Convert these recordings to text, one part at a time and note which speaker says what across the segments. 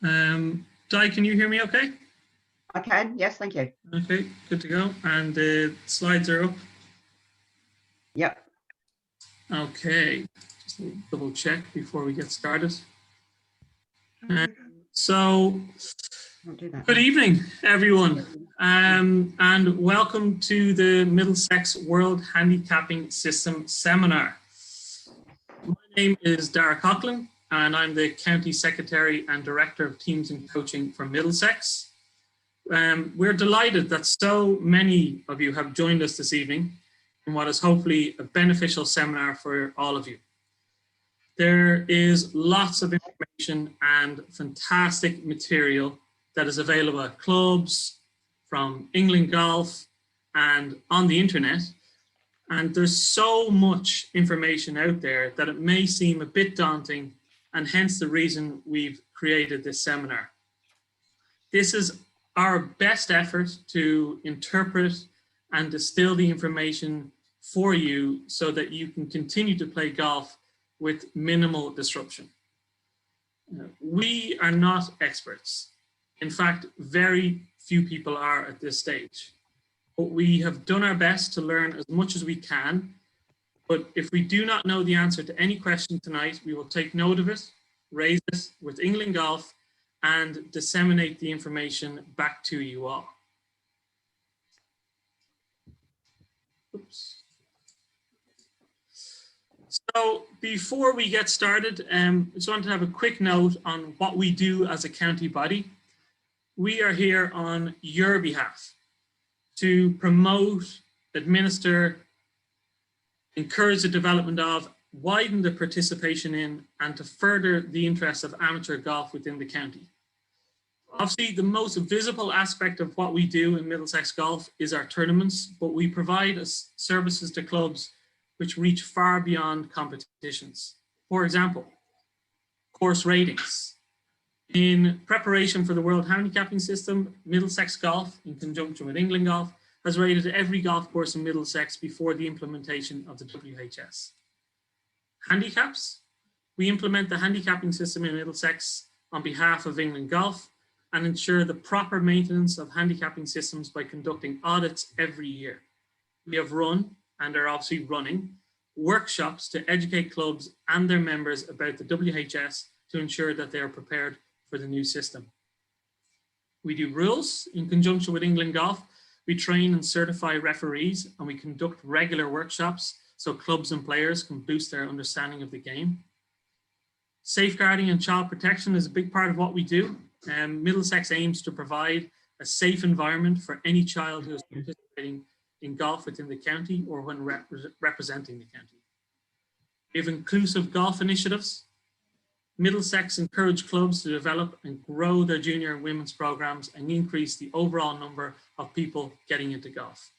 Speaker 1: Di, can you hear me okay?
Speaker 2: I can, yes, thank you.
Speaker 1: Okay, good to go. And the slides are up.
Speaker 2: Yep.
Speaker 1: Okay, just double check before we get started. So, good evening, everyone, and welcome to the Middlesex World Handicapping System Seminar. My name is Dara Coughlin, and I'm the County Secretary and Director of Teams and Coaching for Middlesex. We're delighted that so many of you have joined us this evening in what is hopefully a beneficial seminar for all of you. There is lots of information and fantastic material that is available at clubs, from England Golf, and on the internet. And there's so much information out there that it may seem a bit daunting, and hence the reason we've created this seminar. This is our best effort to interpret and distill the information for you so that you can continue to play golf with minimal disruption. We are not experts. In fact, very few people are at this stage. But we have done our best to learn as much as we can. But if we do not know the answer to any question tonight, we will take note of it, raise it with England Golf, and disseminate the information back to you all. Oops. So before we get started, I just want to have a quick note on what we do as a county body. We are here on your behalf to promote, administer, encourage the development of, widen the participation in, and to further the interests of amateur golf within the county. Obviously, the most visible aspect of what we do in Middlesex Golf is our tournaments, but we provide services to clubs which reach far beyond competitions. For example, course ratings. In preparation for the World Handicapping System, Middlesex Golf, in conjunction with England Golf, has rated every golf course in Middlesex before the implementation of the WHS. Handicaps. We implement the handicapping system in Middlesex on behalf of England Golf and ensure the proper maintenance of handicapping systems by conducting audits every year. We have run, and are obviously running, workshops to educate clubs and their members about the WHS to ensure that they are prepared for the new system. We do rules in conjunction with England Golf. We train and certify referees, and we conduct regular workshops so clubs and players can boost their understanding of the game. Safeguarding and child protection is a big part of what we do. Middlesex aims to provide a safe environment for any child who is participating in golf within the county or when representing the county. We have inclusive golf initiatives. Middlesex encourage clubs to develop and grow their junior and women's programs and increase the overall number of people getting into golf.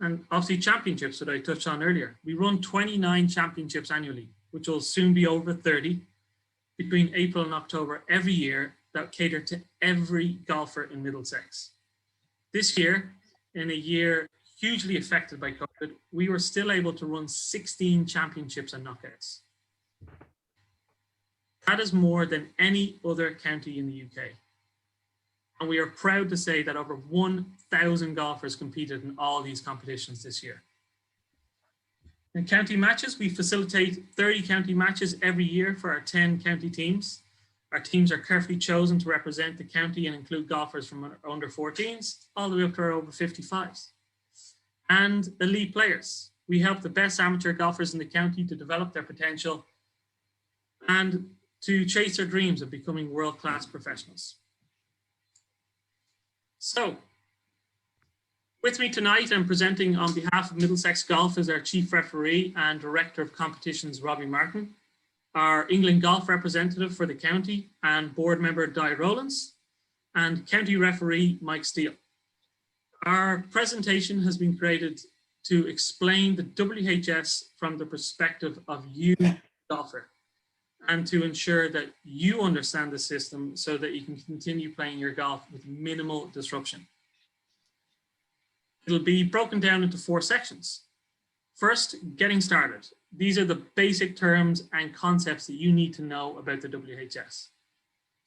Speaker 1: And obviously championships that I touched on earlier. We run 29 championships annually, which will soon be over 30 between April and October every year that cater to every golfer in Middlesex. This year, in a year hugely affected by COVID, we were still able to run 16 championships and knockouts. That is more than any other county in the UK. And we are proud to say that over 1,000 golfers competed in all these competitions this year. In county matches, we facilitate 30 county matches every year for our 10 county teams. Our teams are carefully chosen to represent the county and include golfers from under 14s all the way up to our over 55s. And elite players. We help the best amateur golfers in the county to develop their potential and to chase their dreams of becoming world-class professionals. So, with me tonight, I'm presenting on behalf of Middlesex Golf as our Chief Referee and Director of Competitions, Robbie Martin, our England Golf representative for the county and board member, Di Rowlands, and county referee, Mike Steele. Our presentation has been created to explain the WHS from the perspective of you, golfer, and to ensure that you understand the system so that you can continue playing your golf with minimal disruption. It'll be broken down into 4 sections. First, getting started. These are the basic terms and concepts that you need to know about the WHS.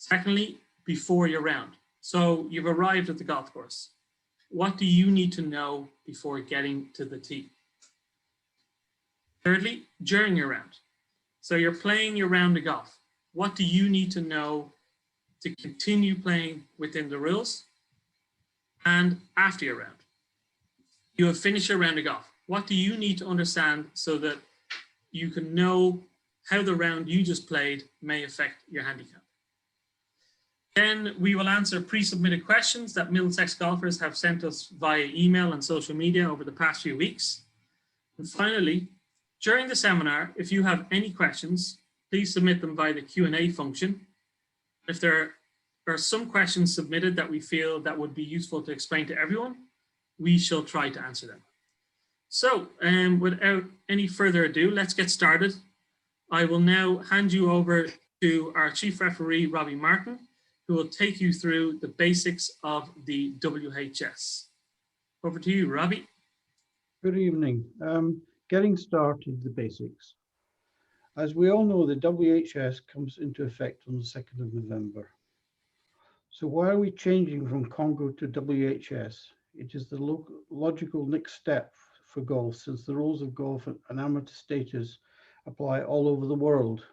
Speaker 1: Secondly, before your round. So you've arrived at the golf course. What do you need to know before getting to the tee? Thirdly, during your round. So you're playing your round of golf. What do you need to know to continue playing within the rules? And after your round, you have finished your round of golf. What do you need to understand so that you can know how the round you just played may affect your handicap? Then we will answer pre-submitted questions that Middlesex golfers have sent us via email and social media over the past few weeks. And finally, during the seminar, if you have any questions, please submit them via the Q&A function. If there are some questions submitted that we feel that would be useful to explain to everyone, we shall try to answer them. So without any further ado, let's get started. I will now hand you over to our chief referee, Robbie Martin, who will take you through the basics of the WHS. Over to you, Robbie.
Speaker 3: Good evening. Getting started, the basics. As we all know, the WHS comes into effect on the 2nd of November. So why are we changing from Congo to WHS? It is the logical next step for golf, since the rules of golf and amateur status apply all over the world.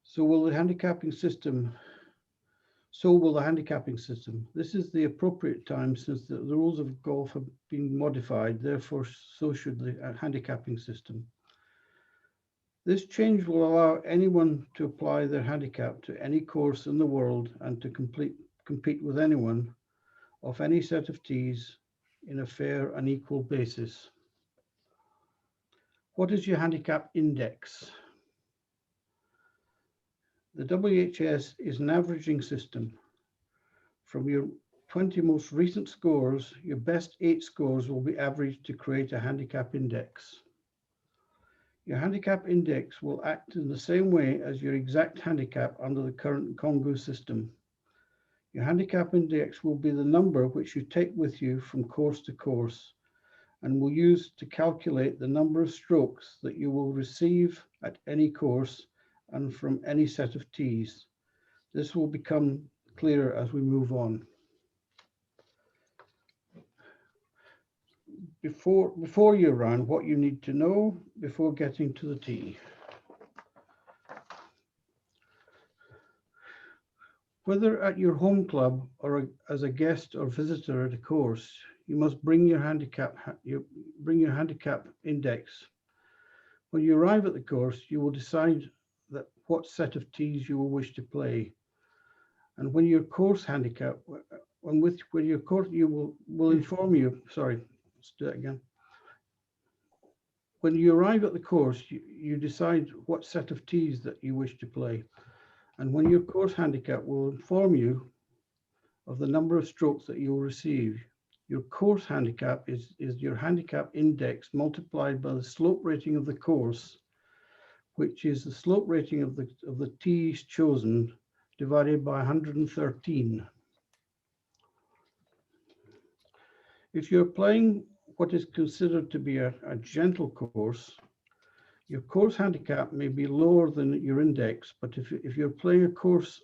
Speaker 3: So will the handicapping system. This is the appropriate time, since the rules of golf have been modified, therefore so should the handicapping system. This change will allow anyone to apply their handicap to any course in the world and to compete with anyone of any set of tees in a fair and equal basis. What is your handicap index? The WHS is an averaging system. From your 20 most recent scores, your best 8 scores will be averaged to create a handicap index. Your handicap index will act in the same way as your exact handicap under the current Congo system. Your handicap index will be the number which you take with you from course to course and will use to calculate the number of strokes that you will receive at any course and from any set of tees. This will become clearer as we move on. Before your round, what you need to know before getting to the tee. Whether at your home club or as a guest or visitor at a course, you must bring your handicap index. When you arrive at the course, you will decide what set of tees you will wish to play. And when your course handicap, will inform you, sorry, let's do that again. When you arrive at the course, you decide what set of tees that you wish to play. And when your course handicap will inform you of the number of strokes that you will receive. Your course handicap is your handicap index multiplied by the slope rating of the course, which is the slope rating of the tees chosen divided by 113. If you're playing what is considered to be a gentle course, your course handicap may be lower than your index, but if you're playing a course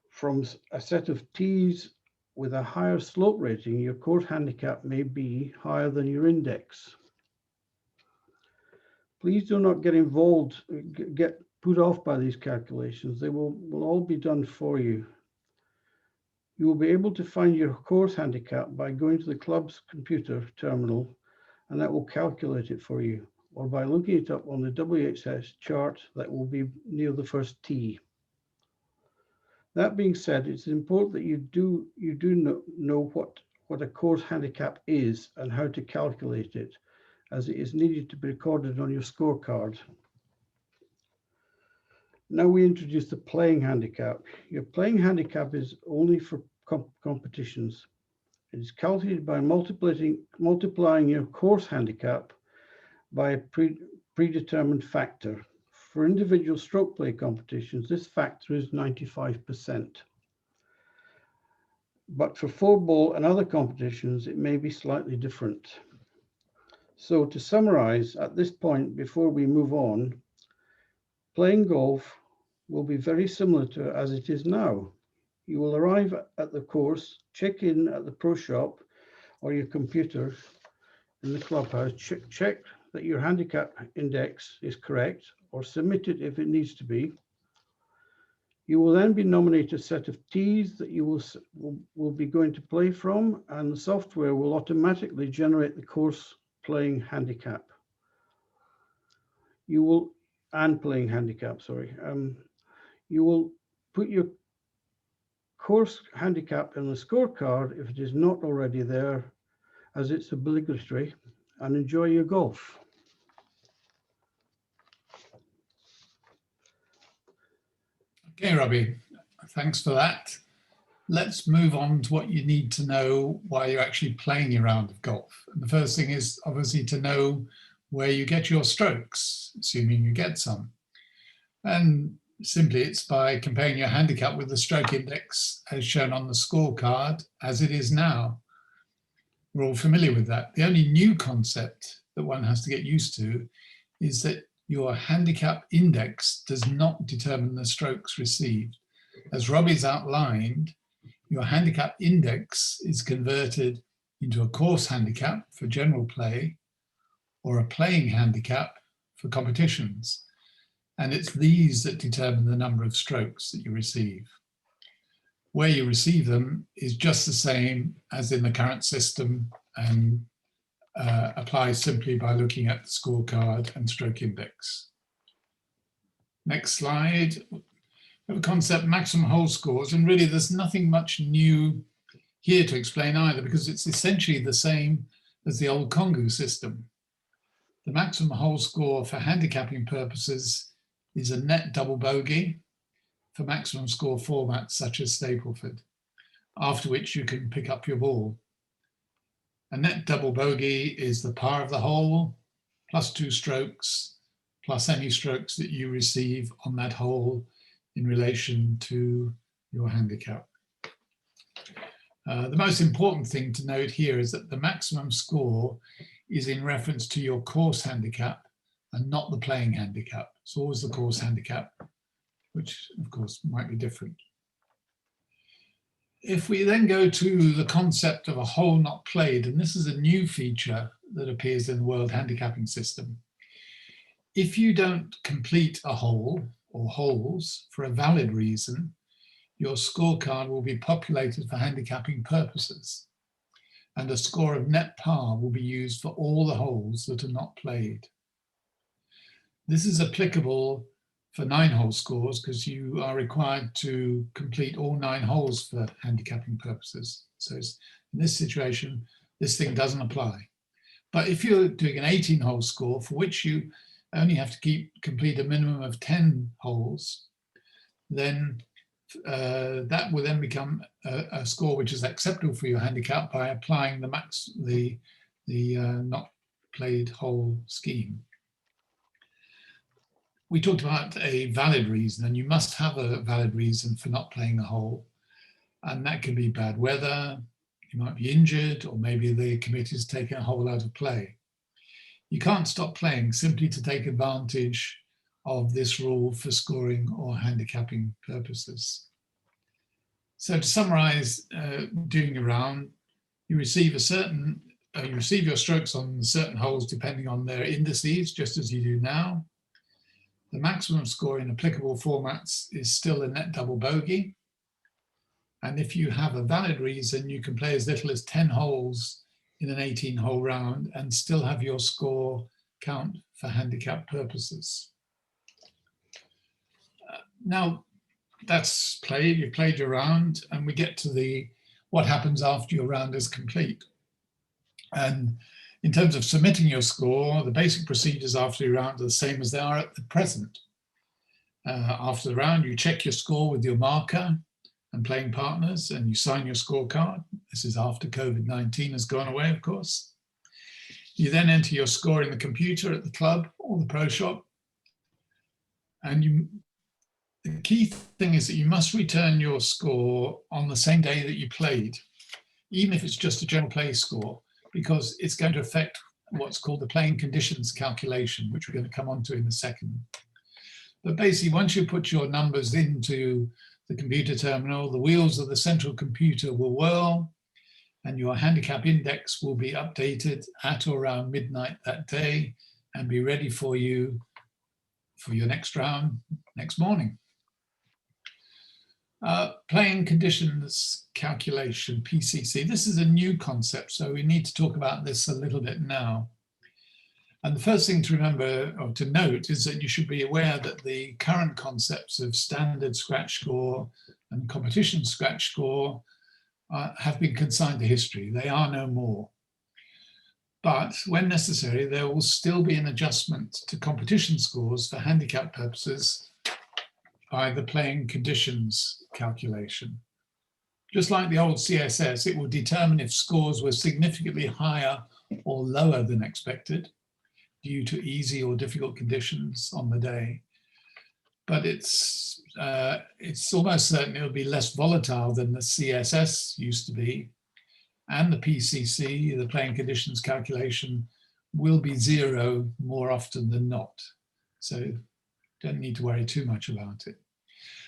Speaker 3: from a set of tees with a higher slope rating, your course handicap may be higher than your index. Please do not get put off by these calculations. They will all be done for you. You will be able to find your course handicap by going to the club's computer terminal, and that will calculate it for you, or by looking it up on the WHS chart that will be near the first tee. That being said, it's important that you do know what a course handicap is and how to calculate it, as it is needed to be recorded on your scorecard. Now we introduce the playing handicap. Your playing handicap is only for competitions. It is calculated by multiplying your course handicap by a predetermined factor. For individual stroke play competitions, this factor is 95%. But for 4-ball and other competitions, it may be slightly different. So to summarize, at this point, before we move on, playing golf will be very similar to as it is now. You will arrive at the course, check in at the pro shop or your computer in the clubhouse, check that your handicap index is correct or submit it if it needs to be. You will then be nominated a set of tees that you will be going to play from, and the software will automatically generate the course playing handicap. You will put your course handicap in the scorecard if it is not already there, as it's obligatory, and enjoy your golf.
Speaker 4: Okay, Robbie, thanks for that. Let's move on to what you need to know while you're actually playing your round of golf. And the first thing is obviously to know where you get your strokes, assuming you get some. And simply it's by comparing your handicap with the stroke index as shown on the scorecard as it is now. We're all familiar with that. The only new concept that one has to get used to is that your handicap index does not determine the strokes received. As Robbie's outlined, your handicap index is converted into a course handicap for general play or a playing handicap for competitions. And it's these that determine the number of strokes that you receive. Where you receive them is just the same as in the current system and applies simply by looking at the scorecard and stroke index. Next slide. We have a concept, maximum hole scores, and really there's nothing much new here to explain either, because it's essentially the same as the old Kongu system. The maximum hole score for handicapping purposes is a net double bogey for maximum score formats such as Stapleford, after which you can pick up your ball. A net double bogey is the par of the hole, plus 2 strokes, plus any strokes that you receive on that hole in relation to your handicap. The most important thing to note here is that the maximum score is in reference to your course handicap and not the playing handicap. It's always the course handicap, which of course might be different. If we then go to the concept of a hole not played, and this is a new feature that appears in the World Handicapping System. If you don't complete a hole or holes for a valid reason, your scorecard will be populated for handicapping purposes, and a score of net par will be used for all the holes that are not played. This is applicable for 9-hole scores because you are required to complete all 9 holes for handicapping purposes. So in this situation, this thing doesn't apply. But if you're doing an 18-hole score for which you only have to complete a minimum of 10 holes, then that will then become a score which is acceptable for your handicap by applying the not played hole scheme. We talked about a valid reason, and you must have a valid reason for not playing a hole. And that can be bad weather, you might be injured, or maybe the committee's taken a hole out of play. You can't stop playing simply to take advantage of this rule for scoring or handicapping purposes. So to summarize, doing your round, you receive your strokes on certain holes depending on their indices, just as you do now. The maximum score in applicable formats is still a net double bogey. And if you have a valid reason, you can play as little as 10 holes in an 18-hole round and still have your score count for handicap purposes. Now that's played, you've played your round, and we get to what happens after your round is complete. And in terms of submitting your score, the basic procedures after your round are the same as they are at the present. After the round, you check your score with your marker and playing partners, and you sign your scorecard. This is after COVID-19 has gone away, of course. You then enter your score in the computer at the club or the pro shop. And the key thing is that you must return your score on the same day that you played, even if it's just a general play score, because it's going to affect what's called the playing conditions calculation, which we're going to come on to in a second. But basically, once you put your numbers into the computer terminal, the wheels of the central computer will whirl and your handicap index will be updated at or around midnight that day and be ready for you for your next round next morning. Playing conditions calculation, PCC. This is a new concept, so we need to talk about this a little bit now. And the first thing to remember or to note is that you should be aware that the current concepts of standard scratch score and competition scratch score have been consigned to history. They are no more. But when necessary, there will still be an adjustment to competition scores for handicap purposes by the playing conditions calculation. Just like the old CSS, it will determine if scores were significantly higher or lower than expected due to easy or difficult conditions on the day. But it's almost certain it'll be less volatile than the CSS used to be. And the PCC, the playing conditions calculation, will be zero more often than not. So don't need to worry too much about it.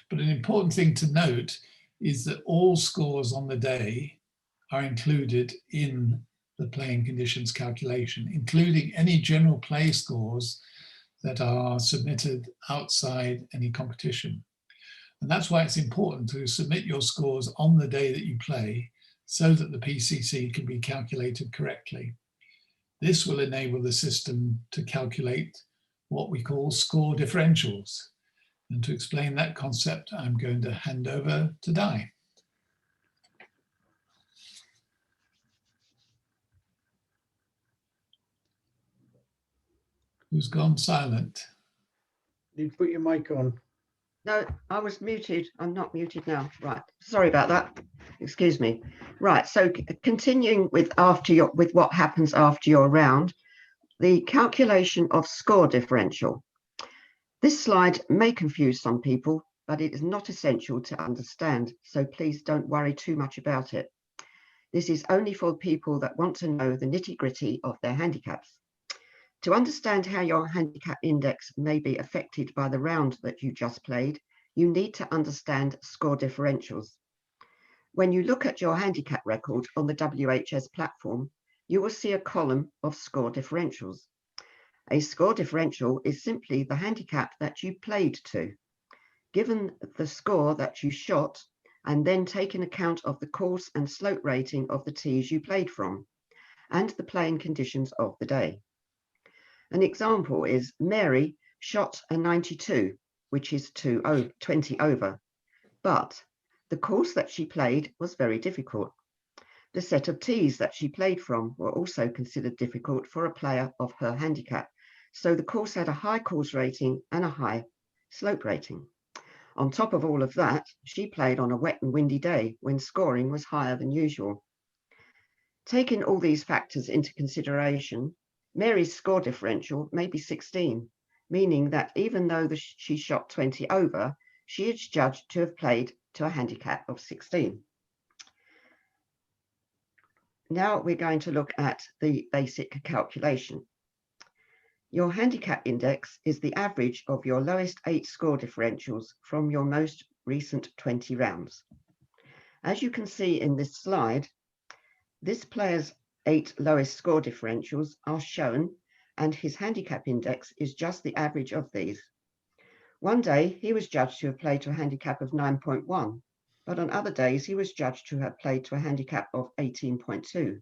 Speaker 4: But an important thing to note is that all scores on the day are included in the playing conditions calculation, including any general play scores that are submitted outside any competition. And that's why it's important to submit your scores on the day that you play so that the PCC can be calculated correctly. This will enable the system to calculate what we call score differentials. And to explain that concept, I'm going to hand over to Di. Who's gone silent?
Speaker 3: You put your mic on.
Speaker 2: No, I was muted. I'm not muted now. Right. Sorry about that. Excuse me. Right. So continuing with what happens after your round, the calculation of score differential. This slide may confuse some people, but it is not essential to understand. So please don't worry too much about it. This is only for people that want to know the nitty-gritty of their handicaps. To understand how your handicap index may be affected by the round that you just played, you need to understand score differentials. When you look at your handicap record on the WHS platform, you will see a column of score differentials. A score differential is simply the handicap that you played to, given the score that you shot, and then taking account of the course and slope rating of the tees you played from, and the playing conditions of the day. An example is Mary shot a 92, which is 20 over, but the course that she played was very difficult. The set of tees that she played from were also considered difficult for a player of her handicap, so the course had a high course rating and a high slope rating. On top of all of that, she played on a wet and windy day when scoring was higher than usual. Taking all these factors into consideration, Mary's score differential may be 16, meaning that even though she shot 20 over, she is judged to have played to a handicap of 16. Now we're going to look at the basic calculation. Your handicap index is the average of your lowest 8 score differentials from your most recent 20 rounds. As you can see in this slide, this player's 8 lowest score differentials are shown, and his handicap index is just the average of these. One day he was judged to have played to a handicap of 9.1, but on other days he was judged to have played to a handicap of 18.2.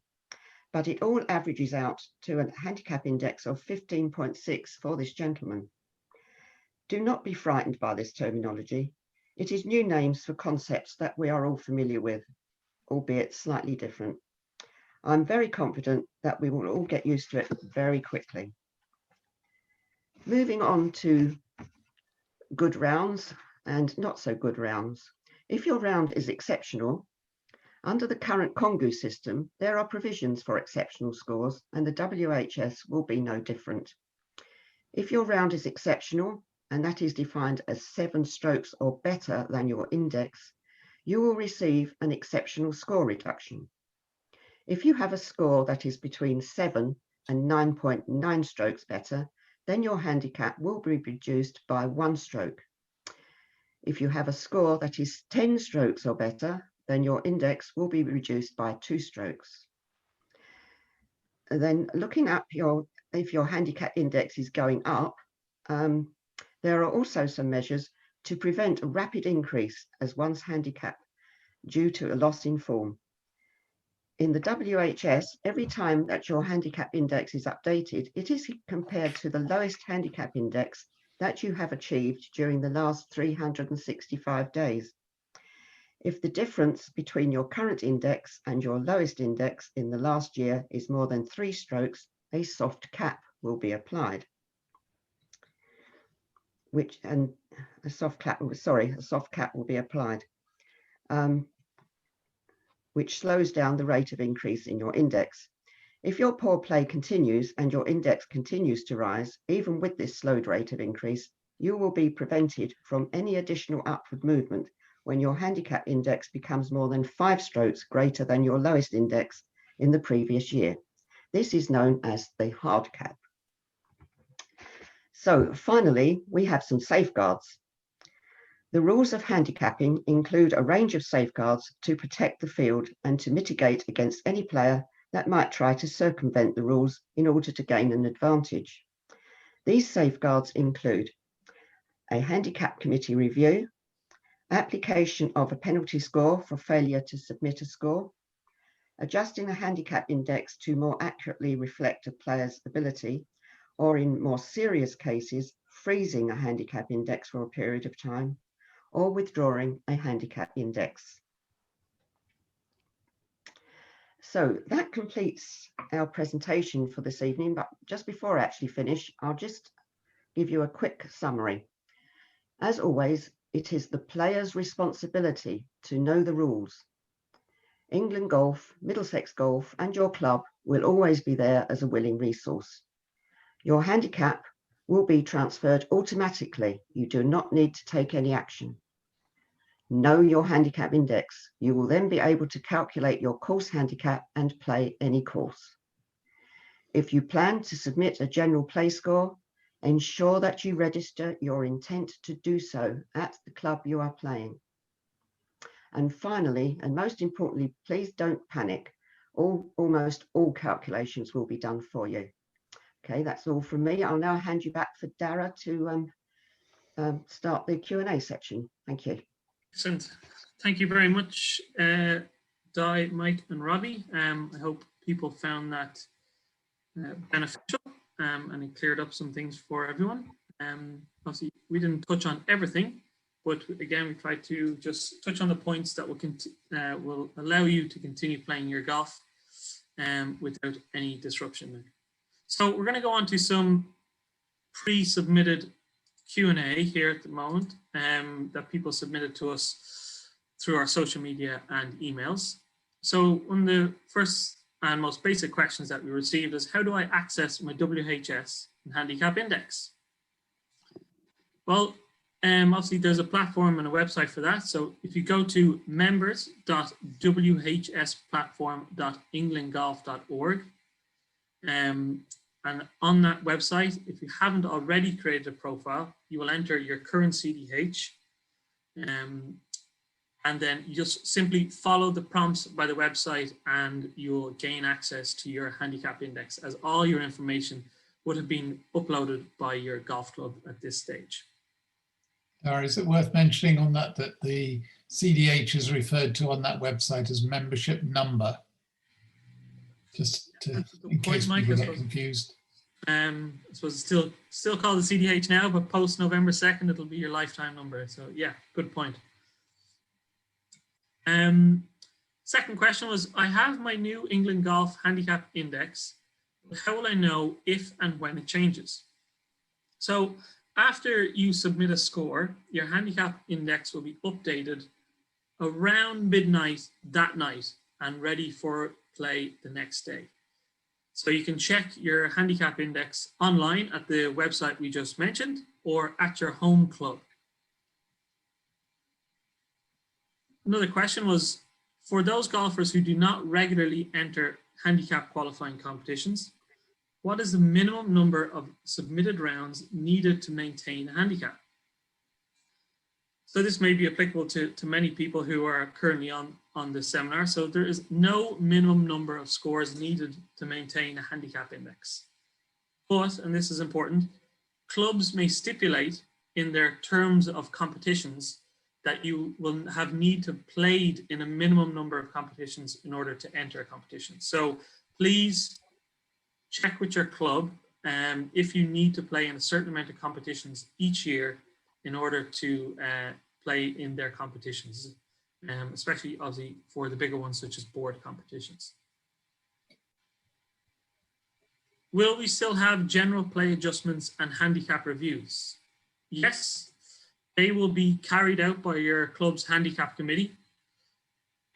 Speaker 2: But it all averages out to a handicap index of 15.6 for this gentleman. Do not be frightened by this terminology. It is new names for concepts that we are all familiar with, albeit slightly different. I'm very confident that we will all get used to it very quickly. Moving on to good rounds and not so good rounds. If your round is exceptional, under the current Kongu system, there are provisions for exceptional scores, and the WHS will be no different. If your round is exceptional, and that is defined as 7 strokes or better than your index, you will receive an exceptional score reduction. If you have a score that is between 7 and 9.9 strokes better, then your handicap will be reduced by 1 stroke. If you have a score that is 10 strokes or better, then your index will be reduced by 2 strokes. And then looking up if your handicap index is going up, there are also some measures to prevent a rapid increase as one's handicap due to a loss in form. In the WHS, every time that your handicap index is updated, it is compared to the lowest handicap index that you have achieved during the last 365 days. If the difference between your current index and your lowest index in the last year is more than 3 strokes, a soft cap will be applied. A soft cap will be applied, which slows down the rate of increase in your index. If your poor play continues and your index continues to rise, even with this slowed rate of increase, you will be prevented from any additional upward movement when your handicap index becomes more than 5 strokes greater than your lowest index in the previous year. This is known as the hard cap. So finally, we have some safeguards. The rules of handicapping include a range of safeguards to protect the field and to mitigate against any player that might try to circumvent the rules in order to gain an advantage. These safeguards include a handicap committee review, application of a penalty score for failure to submit a score, adjusting a handicap index to more accurately reflect a player's ability, or in more serious cases, freezing a handicap index for a period of time, or withdrawing a handicap index. So that completes our presentation for this evening, but just before I actually finish, I'll just give you a quick summary. As always, it is the player's responsibility to know the rules. England Golf, Middlesex Golf, and your club will always be there as a willing resource. Your handicap will be transferred automatically. You do not need to take any action. Know your handicap index. You will then be able to calculate your course handicap and play any course. If you plan to submit a general play score, ensure that you register your intent to do so at the club you are playing. And finally, and most importantly, please don't panic. Almost all calculations will be done for you. Okay, that's all from me. I'll now hand you back for Dara to start the Q&A section. Thank you.
Speaker 1: Excellent. Thank you very much, Di, Mike and Robbie. I hope people found that beneficial and it cleared up some things for everyone. Obviously, we didn't touch on everything, but again, we tried to just touch on the points that will allow you to continue playing your golf without any disruption. So we're going to go on to some pre-submitted Q&A here at the moment that people submitted to us through our social media and emails. So one of the first and most basic questions that we received is, how do I access my WHS and handicap index? Well, obviously there's a platform and a website for that. So if you go to members.whsplatform.englandgolf.org, and on that website, if you haven't already created a profile, you will enter your current CDH, and then you just simply follow the prompts by the website and you'll gain access to your handicap index, as all your information would have been uploaded by your golf club at this stage.
Speaker 4: Is it worth mentioning on that the CDH is referred to on that website as membership number? Just in case people get confused.
Speaker 1: I suppose it's still called the CDH now, but post November 2nd, it'll be your lifetime number. So yeah, good point. Second question was, I have my new England Golf handicap index, but how will I know if and when it changes? So after you submit a score, your handicap index will be updated around midnight that night and ready for play the next day. So you can check your handicap index online at the website we just mentioned or at your home club. Another question was, for those golfers who do not regularly enter handicap qualifying competitions, what is the minimum number of submitted rounds needed to maintain a handicap? So this may be applicable to many people who are currently on this seminar. So there is no minimum number of scores needed to maintain a handicap index. But, and this is important, clubs may stipulate in their terms of competitions that you will have need to have played in a minimum number of competitions in order to enter a competition. So please check with your club if you need to play in a certain amount of competitions each year in order to play in their competitions, especially obviously for the bigger ones such as board competitions. Will we still have general play adjustments and handicap reviews? Yes, they will be carried out by your club's handicap committee.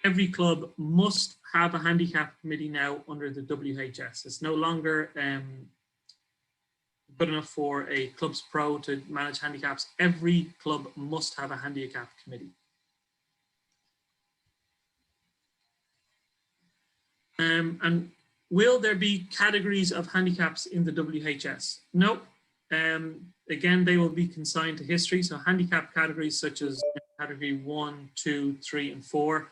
Speaker 1: Every club must have a handicap committee now under the WHS. It's no longer good enough for a club's pro to manage handicaps. Every club must have a handicap committee. And will there be categories of handicaps in the WHS? No. Again, they will be consigned to history. So handicap categories such as category 1, 2, 3, and 4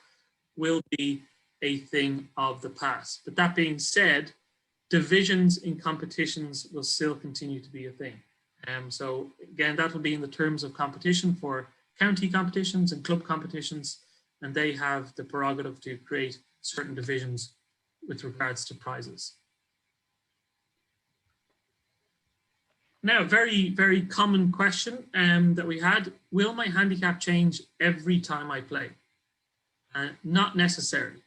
Speaker 1: will be a thing of the past. But that being said, divisions in competitions will still continue to be a thing. So again, that will be in the terms of competition for county competitions and club competitions, and they have the prerogative to create certain divisions with regards to prizes. Now, very, very common question that we had, will my handicap change every time I play? Not necessarily.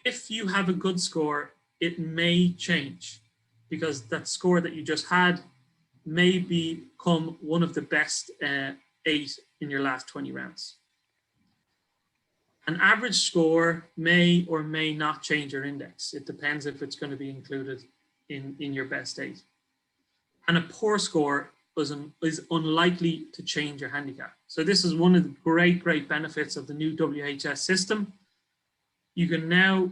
Speaker 1: If you have a good score, it may change because that score that you just had may become one of the best 8 in your last 20 rounds. An average score may or may not change your index. It depends if it's going to be included in your best 8. And a poor score is unlikely to change your handicap. So this is one of the great benefits of the new WHS system. You can now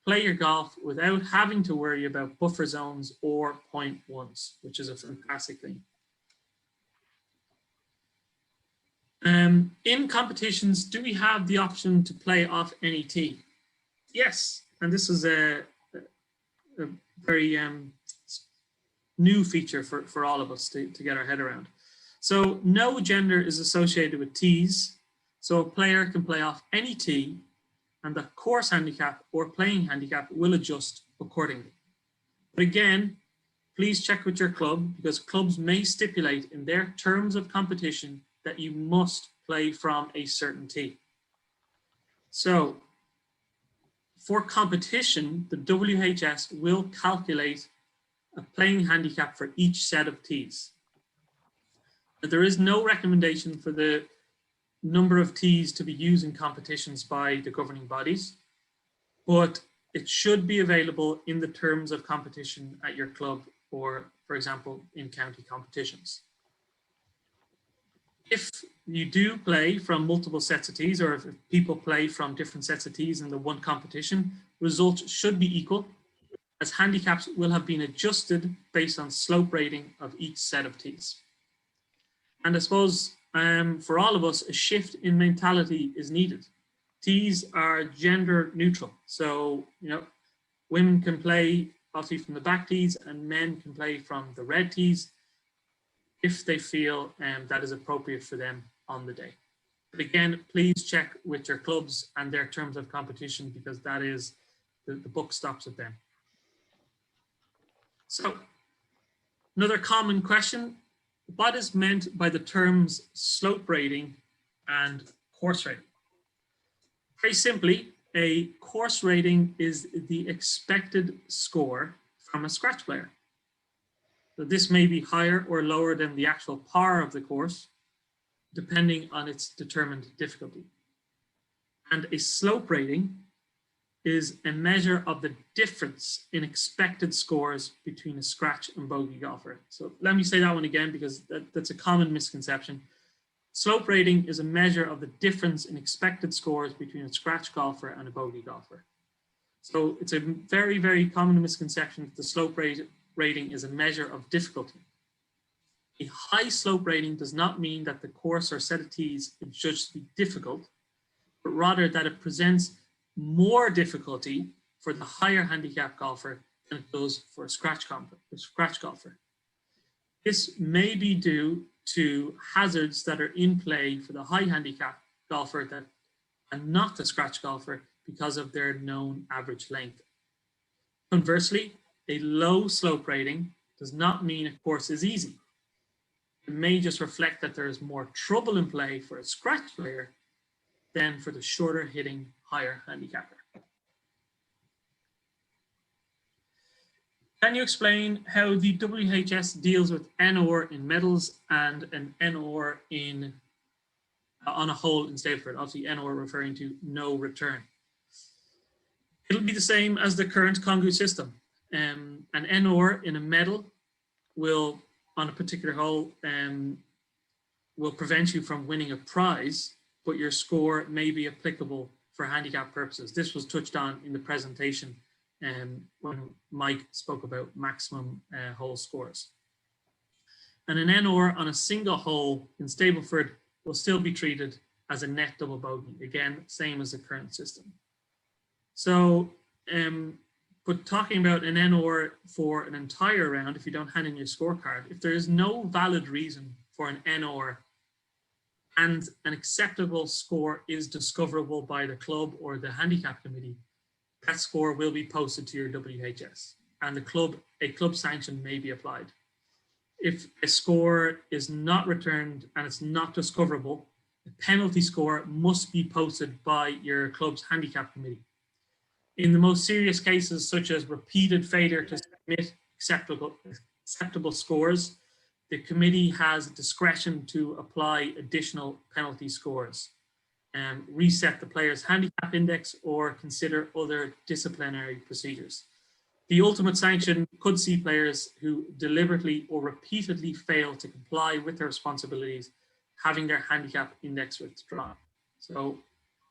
Speaker 1: play your golf without having to worry about buffer zones or 0.1s, which is a fantastic thing. In competitions, do we have the option to play off any tee? Yes, and this is a very new feature for all of us to get our head around. So no gender is associated with tees, so a player can play off any tee and the course handicap or playing handicap will adjust accordingly. But again, please check with your club because clubs may stipulate in their terms of competition that you must play from a certain tee. So for competition, the WHS will calculate a playing handicap for each set of tees. But there is no recommendation for the number of tees to be used in competitions by the governing bodies, but it should be available in the terms of competition at your club or, for example, in county competitions. If you do play from multiple sets of tees, or if people play from different sets of tees in the one competition, results should be equal, as handicaps will have been adjusted based on slope rating of each set of tees. And I suppose for all of us, a shift in mentality is needed. Tees are gender neutral. So, women can play obviously from the back tees and men can play from the red tees if they feel that is appropriate for them on the day. But again, please check with your clubs and their terms of competition because that is, the buck stops at them. So, another common question, what is meant by the terms slope rating and course rating? Very simply, a course rating is the expected score from a scratch player. So this may be higher or lower than the actual par of the course, depending on its determined difficulty. And a slope rating is a measure of the difference in expected scores between a scratch and bogey golfer. So let me say that one again because that's a common misconception. Slope rating is a measure of the difference in expected scores between a scratch golfer and a bogey golfer. So it's a very, very common misconception that the slope rating is a measure of difficulty. A high slope rating does not mean that the course or set of tees is judged to be difficult, but rather that it presents more difficulty for the higher handicap golfer than it does for a scratch golfer. This may be due to hazards that are in play for the high handicap golfer and not the scratch golfer because of their known average length. Conversely, a low slope rating does not mean a course is easy. It may just reflect that there is more trouble in play for a scratch player than for the shorter hitting higher handicapper. Can you explain how the WHS deals with NOR in medals and an NOR on a hole in Stableford? Obviously, NOR referring to no return. It'll be the same as the current Congu system. An NOR in a medal will, on a particular hole, will prevent you from winning a prize, but your score may be applicable for handicap purposes. This was touched on in the presentation when Mike spoke about maximum hole scores. And an NOR on a single hole in Stableford will still be treated as a net double bogey. Again, same as the current system. So, but talking about an NOR for an entire round, if you don't hand in your scorecard, if there is no valid reason for an NOR and an acceptable score is discoverable by the club or the handicap committee, that score will be posted to your WHS and a club sanction may be applied. If a score is not returned and it's not discoverable, a penalty score must be posted by your club's handicap committee. In the most serious cases, such as repeated failure to submit acceptable scores, the committee has discretion to apply additional penalty scores and reset the player's handicap index or consider other disciplinary procedures. The ultimate sanction could see players who deliberately or repeatedly fail to comply with their responsibilities having their handicap index withdrawn. So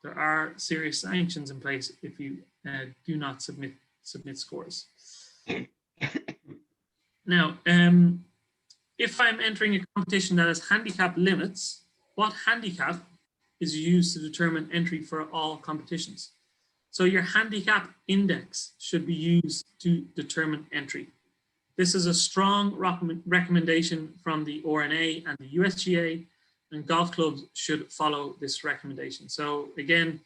Speaker 1: there are serious sanctions in place if you do not submit scores. Now, if I'm entering a competition that has handicap limits, what handicap is used to determine entry for all competitions? So your handicap index should be used to determine entry. This is a strong recommendation from the RNA and the USGA, and golf clubs should follow this recommendation. So again,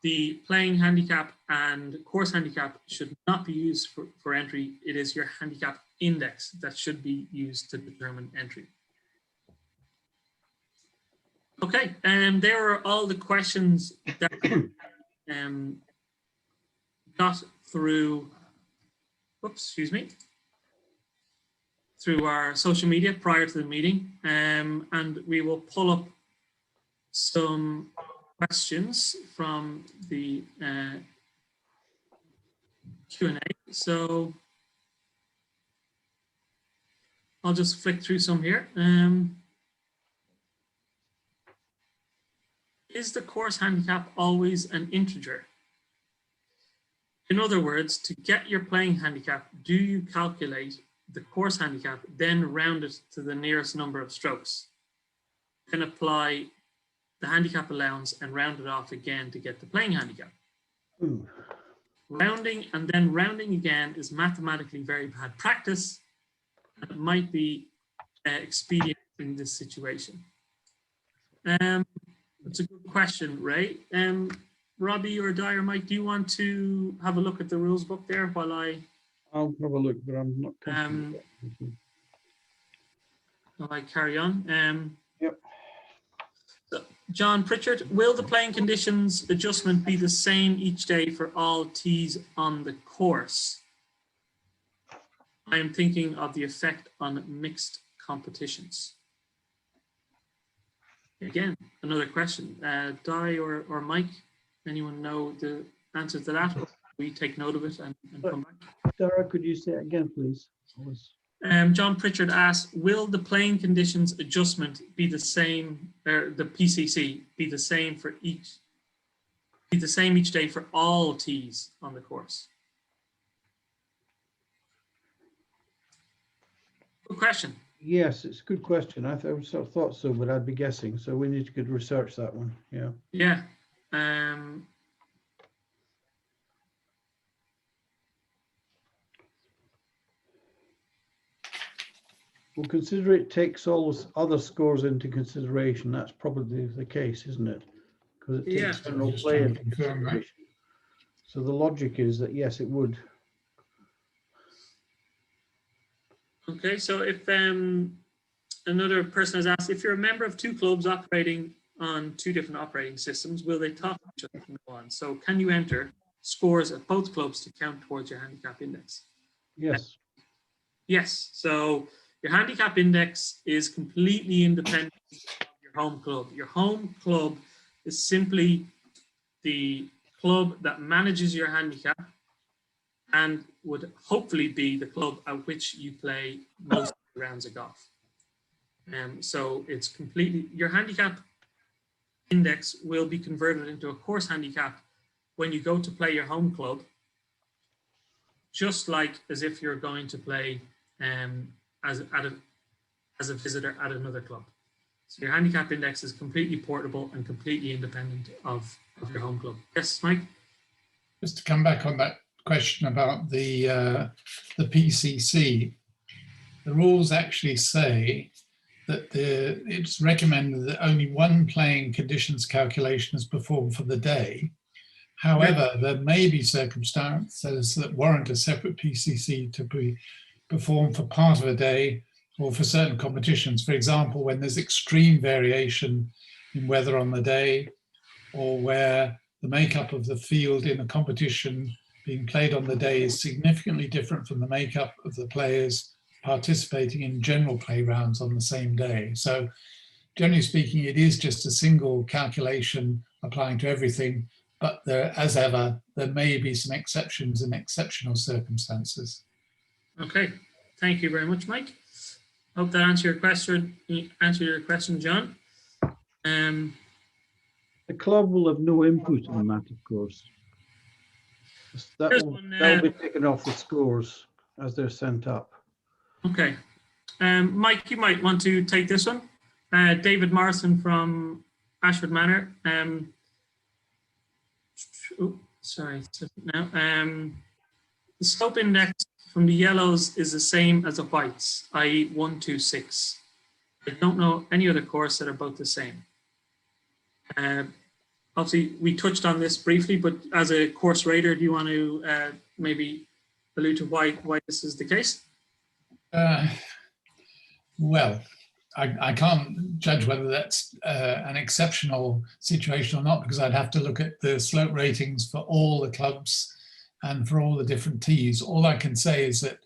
Speaker 1: the playing handicap and course handicap should not be used for entry. It is your handicap index that should be used to determine entry. Okay, and there are all the questions that got through, through our social media prior to the meeting, and we will pull up some questions from the Q&A. So I'll just flick through some here. Is the course handicap always an integer? In other words, to get your playing handicap, do you calculate the course handicap, then round it to the nearest number of strokes? Then apply the handicap allowance and round it off again to get the playing handicap.
Speaker 3: Ooh.
Speaker 1: Rounding and then rounding again is mathematically very bad practice. And it might be expedient in this situation. It's a good question, Ray. Robbie or Di or Mike, do you want to have a look at the rules book there while
Speaker 3: I'll have a look, but I'm not confident.
Speaker 1: while I carry on?
Speaker 3: Yep.
Speaker 1: So, John Pritchard, will the playing conditions adjustment be the same each day for all tees on the course? I am thinking of the effect on mixed competitions. Again, another question. Di or Mike, anyone know the answer to that? Or we take note of it and come back.
Speaker 3: Dara, could you say it again, please?
Speaker 1: John Pritchard asks, will the playing conditions adjustment be the same, or the PCC be the same for each day for all tees on the course? Good question.
Speaker 3: Yes, it's a good question. I sort of thought so, but I'd be guessing. So we need to research that one. Yeah.
Speaker 1: Yeah.
Speaker 3: Well, consider it takes all those other scores into consideration. That's probably the case, isn't it? Because it
Speaker 1: Yeah.
Speaker 3: takes general
Speaker 4: Just
Speaker 3: play
Speaker 4: trying
Speaker 3: into
Speaker 4: to confirm that.
Speaker 3: consideration. So the logic is that yes, it would.
Speaker 1: Okay, so if another person has asked, if you're a member of two clubs operating on two different operating systems, will they talk to each other from now on? So can you enter scores at both clubs to count towards your handicap index?
Speaker 3: Yes.
Speaker 1: Yes, so your handicap index is completely independent of your home club. Your home club is simply the club that manages your handicap and would hopefully be the club at which you play most rounds of golf. So it's completely, your handicap index will be converted into a course handicap when you go to play your home club, just like as if you're going to play as a visitor at another club. So your handicap index is completely portable and completely independent of your home club. Yes, Mike?
Speaker 4: Just to come back on that question about the PCC, the rules actually say that it's recommended that only one playing conditions calculation is performed for the day. However, there may be circumstances that warrant a separate PCC to be performed for part of a day or for certain competitions. For example, when there's extreme variation in weather on the day, or where the makeup of the field in a competition being played on the day is significantly different from the makeup of the players participating in general play rounds on the same day. So generally speaking, it is just a single calculation applying to everything, but there, as ever, there may be some exceptions in exceptional circumstances.
Speaker 1: Okay, thank you very much, Mike. Hope that answered your question, John.
Speaker 3: The club will have no input on that, of course. That will be taken off the scores as they're sent up.
Speaker 1: Okay. Mike, you might want to take this one. David Morrison from Ashford Manor. Sorry. Now, the slope index from the yellows is the same as the whites, i.e. 126. I don't know any other course that are both the same. Obviously, we touched on this briefly, but as a course rater, do you want to maybe allude to why this is the case?
Speaker 4: Well, I can't judge whether that's an exceptional situation or not, because I'd have to look at the slope ratings for all the clubs and for all the different tees. All I can say is that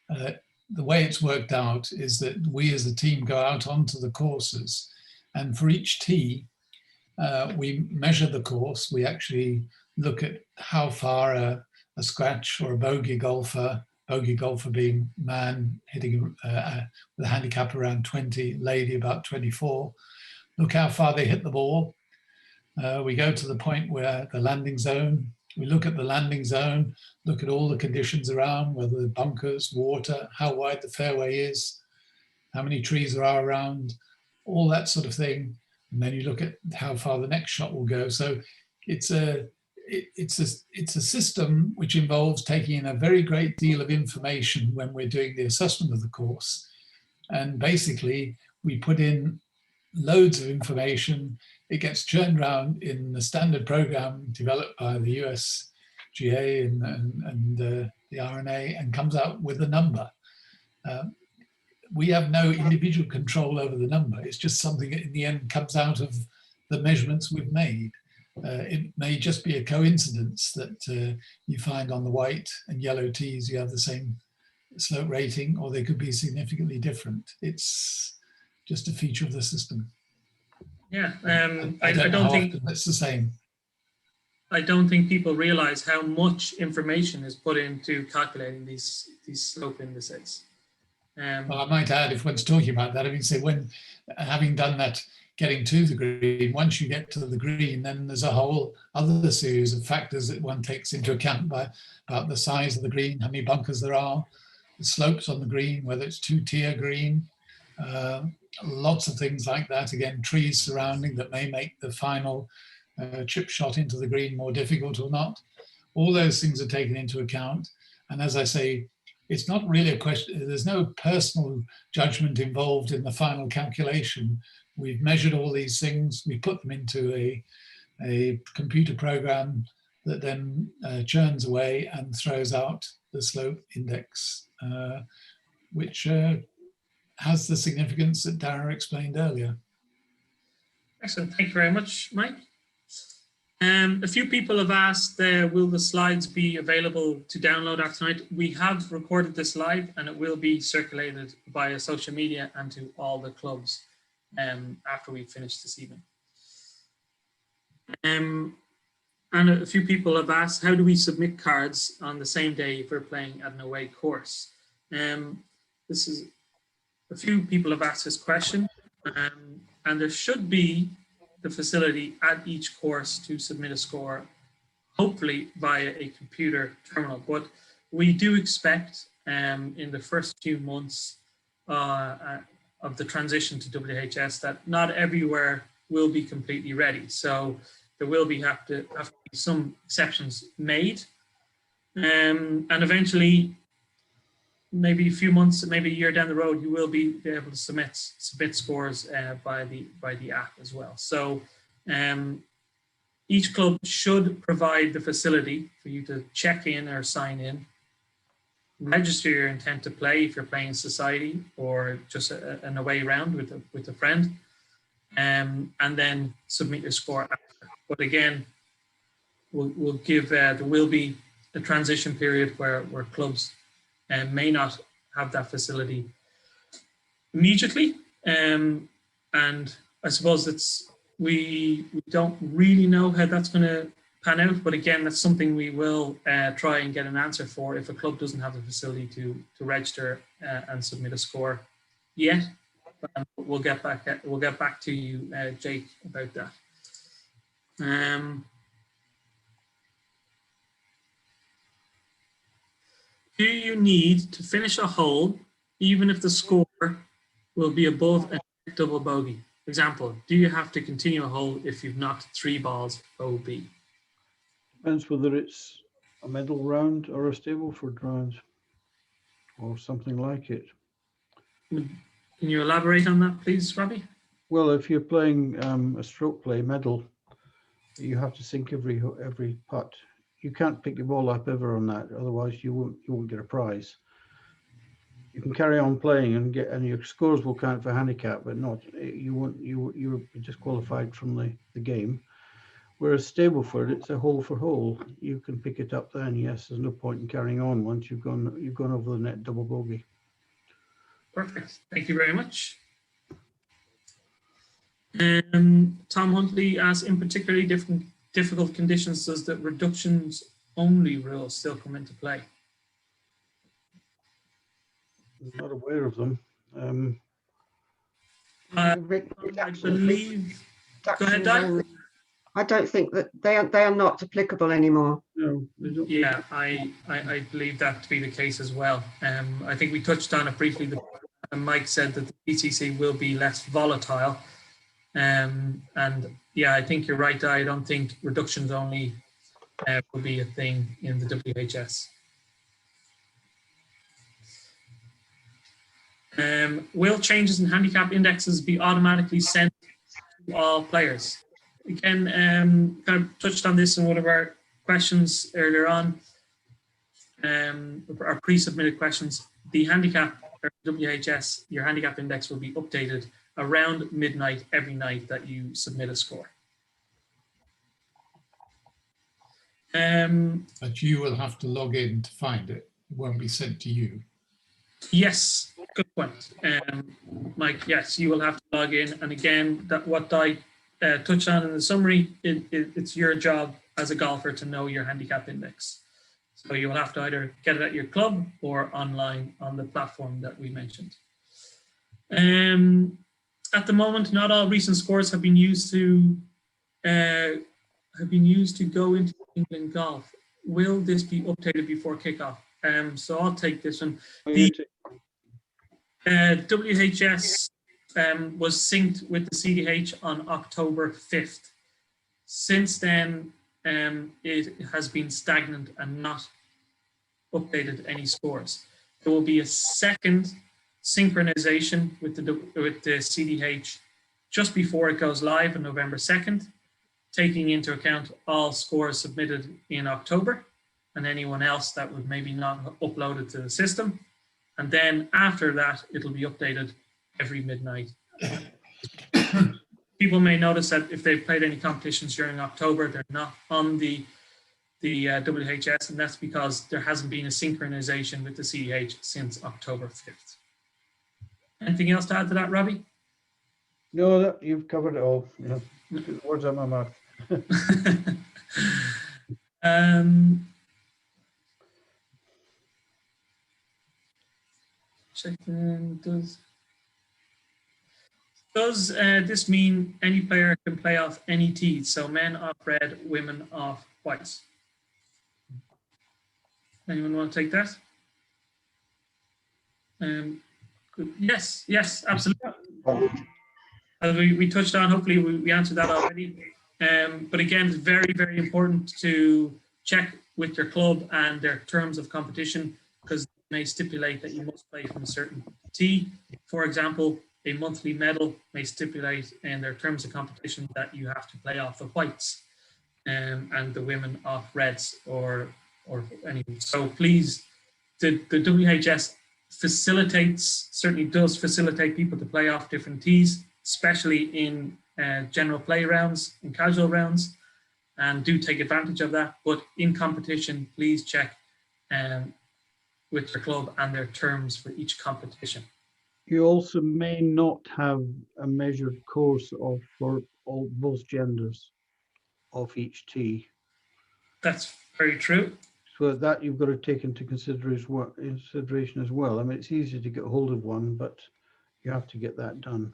Speaker 4: the way it's worked out is that we as a team go out onto the courses, and for each tee, we measure the course. We actually look at how far a scratch or a bogey golfer being man hitting with a handicap around 20, lady about 24, look how far they hit the ball. We go to the point where the landing zone, we look at the landing zone, look at all the conditions around, whether the bunkers, water, how wide the fairway is, how many trees there are around, all that sort of thing. And then you look at how far the next shot will go. So it's a system which involves taking in a very great deal of information when we're doing the assessment of the course. And basically, we put in loads of information. It gets churned around in the standard program developed by the USGA and the RNA, and comes out with a number. We have no individual control over the number. It's just something that in the end comes out of the measurements we've made. It may just be a coincidence that you find on the white and yellow tees you have the same slope rating, or they could be significantly different. It's just a feature of the system.
Speaker 1: Yeah,
Speaker 4: I don't think it's the same.
Speaker 1: I don't think people realize how much information is put into calculating these slope indices.
Speaker 4: Well, I might add, if one's talking about that, I mean, say when having done that, getting to the green, once you get to the green, then there's a whole other series of factors that one takes into account about the size of the green, how many bunkers there are, the slopes on the green, whether it's two-tier green, lots of things like that. Again, trees surrounding that may make the final chip shot into the green more difficult or not. All those things are taken into account. And as I say, it's not really a question, there's no personal judgment involved in the final calculation. We've measured all these things, we put them into a computer program that then churns away and throws out the slope index, which has the significance that Darren explained earlier.
Speaker 1: Excellent, thank you very much, Mike. A few people have asked, will the slides be available to download after tonight? We have recorded this live and it will be circulated via social media and to all the clubs after we finish this evening. And a few people have asked, how do we submit cards on the same day if we're playing at an away course? This is, a few people have asked this question, and there should be the facility at each course to submit a score, hopefully via a computer terminal. But we do expect in the first few months of the transition to WHS that not everywhere will be completely ready. So there will have to be some exceptions made. And eventually, maybe a few months, maybe a year down the road, you will be able to submit scores by the app as well. So each club should provide the facility for you to check in or sign in, register your intent to play if you're playing society or just an away round with a friend, and then submit your score after. But again, we'll give there will be a transition period where clubs may not have that facility immediately, and I suppose we don't really know how that's going to pan out. But again, that's something we will try and get an answer for if a club doesn't have the facility to register and submit a score yet. But we'll get back to you, Jake, about that. Do you need to finish a hole even if the score will be above a double bogey? Example, do you have to continue a hole if you've knocked 3 balls OB?
Speaker 3: Depends whether it's a medal round or a Stableford round or something like it.
Speaker 1: Can you elaborate on that, please, Robbie?
Speaker 3: Well, if you're playing a stroke play medal, you have to sink every putt. You can't pick your ball up ever on that, otherwise you won't get a prize. You can carry on playing and your scores will count for handicap, but not you're disqualified from the game. Whereas Stableford, it's a hole for hole. You can pick it up then. Yes, there's no point in carrying on once you've gone over the net double bogey.
Speaker 1: Perfect. Thank you very much. Tom Huntley asks, in particularly difficult conditions, does the reductions only rule still come into play?
Speaker 3: I'm not aware of them.
Speaker 1: I believe. Go ahead, Di.
Speaker 2: I don't think that they are not applicable anymore.
Speaker 3: No, they don't.
Speaker 1: Yeah, I believe that to be the case as well. I think we touched on it briefly. Mike said that the PCC will be less volatile. And yeah, I think you're right, Di. I don't think reductions only will be a thing in the WHS. Will changes in handicap indexes be automatically sent to all players? Again, kind of touched on this in one of our questions earlier on, our pre-submitted questions. The handicap, or WHS, your handicap index will be updated around midnight every night that you submit a score.
Speaker 4: But you will have to log in to find it. It won't be sent to you.
Speaker 1: Yes, good point. Mike, yes, you will have to log in. And again, that what Di touched on in the summary, it's your job as a golfer to know your handicap index. So you will have to either get it at your club or online on the platform that we mentioned. At the moment, not all recent scores have been used to go into England Golf. Will this be updated before kickoff? So I'll take this one.
Speaker 3: Oh,
Speaker 1: The-
Speaker 3: you take-
Speaker 1: WHS was synced with the CDH on October 5th. Since then, it has been stagnant and not updated any scores. There will be a second synchronization with the CDH just before it goes live on November 2nd, taking into account all scores submitted in October and anyone else that would maybe not uploaded to the system. And then after that, it'll be updated every midnight. People may notice that if they've played any competitions during October, they're not on the WHS, and that's because there hasn't been a synchronization with the CDH since October 5th. Anything else to add to that, Robbie?
Speaker 3: No, that you've covered it all. Yeah, took the words out of my mouth.
Speaker 1: Checking, does this mean any player can play off any tees? So men off red, women off whites. Anyone want to take that? Good. Yes, absolutely. As we touched on, hopefully we answered that already. But again, it's very, very important to check with your club and their terms of competition, because they may stipulate that you must play from a certain tee. For example, a monthly medal may stipulate in their terms of competition that you have to play off the whites and the women off reds or anything. So please, the WHS certainly does facilitate people to play off different tees, especially in general play rounds and casual rounds, and do take advantage of that. But in competition, please check with your club and their terms for each competition.
Speaker 3: You also may not have a measured course for both genders of each tee.
Speaker 1: That's very true.
Speaker 3: So that you've got to take into consideration as well. I mean, it's easy to get hold of one, but you have to get that done.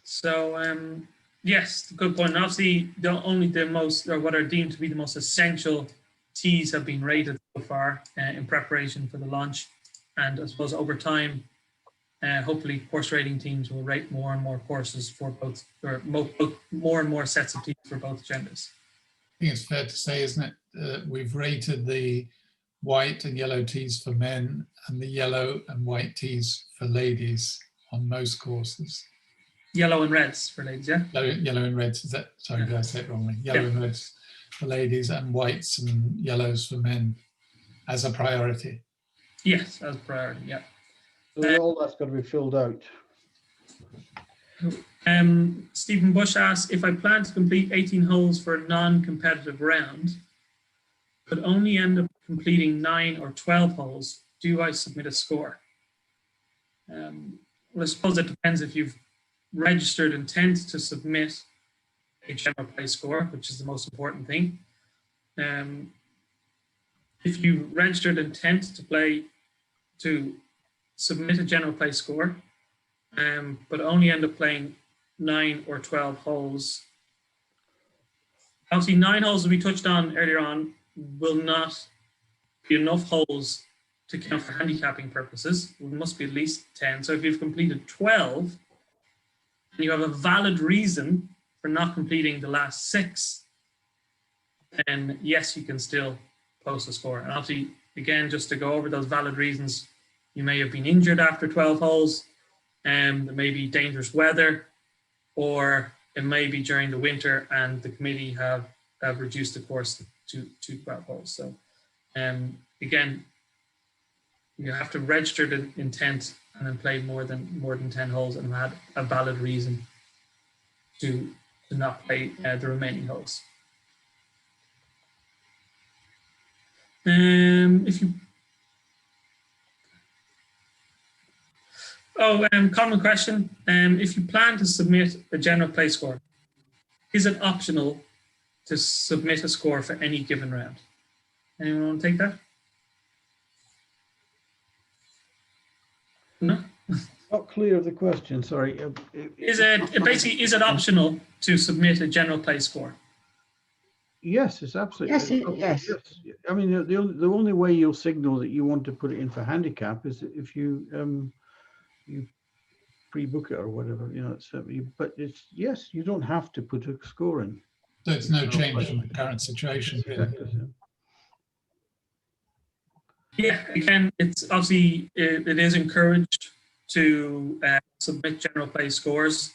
Speaker 1: So yes, good point. And obviously, what are deemed to be the most essential tees have been rated so far in preparation for the launch. And I suppose over time, hopefully course rating teams will rate more and more courses for both, or more and more sets of tees for both genders.
Speaker 4: I think it's fair to say, isn't it? We've rated the white and yellow tees for men and the yellow and white tees for ladies on most courses.
Speaker 1: Yellow and reds for ladies, yeah?
Speaker 4: Yellow and reds, is that? Sorry, did I say it wrongly? Yellow and reds for ladies and whites and yellows for men as a priority.
Speaker 1: Yes, as a priority, yeah.
Speaker 3: So all that's got to be filled out.
Speaker 1: Stephen Bush asks, if I plan to complete 18 holes for a non-competitive round, but only end up completing 9 or 12 holes, do I submit a score? Well, I suppose it depends if you've registered intent to submit a general play score, which is the most important thing. If you registered intent to submit a general play score, but only end up playing 9 or 12 holes. Obviously, 9 holes that we touched on earlier on will not be enough holes to count for handicapping purposes. It must be at least 10. So if you've completed 12 and you have a valid reason for not completing the last 6, then yes, you can still post a score. And obviously, again, just to go over those valid reasons, you may have been injured after 12 holes, and there may be dangerous weather, or it may be during the winter and the committee have reduced the course to 12 holes. So again, you have to register the intent and then play more than 10 holes and had a valid reason to not play the remaining holes. Common question. If you plan to submit a general play score, is it optional to submit a score for any given round? Anyone want to take that? No?
Speaker 3: Not clear of the question, sorry.
Speaker 1: Is it optional to submit a general play score?
Speaker 3: Yes, it's absolutely.
Speaker 2: Yes, yes.
Speaker 3: I mean, the only way you'll signal that you want to put it in for handicap is if you you pre-book it or whatever, you know. But it's, yes, you don't have to put a score in.
Speaker 4: So it's no change from the current situation, really.
Speaker 3: Exactly.
Speaker 1: Yeah, again, it's obviously, it is encouraged to submit general play scores,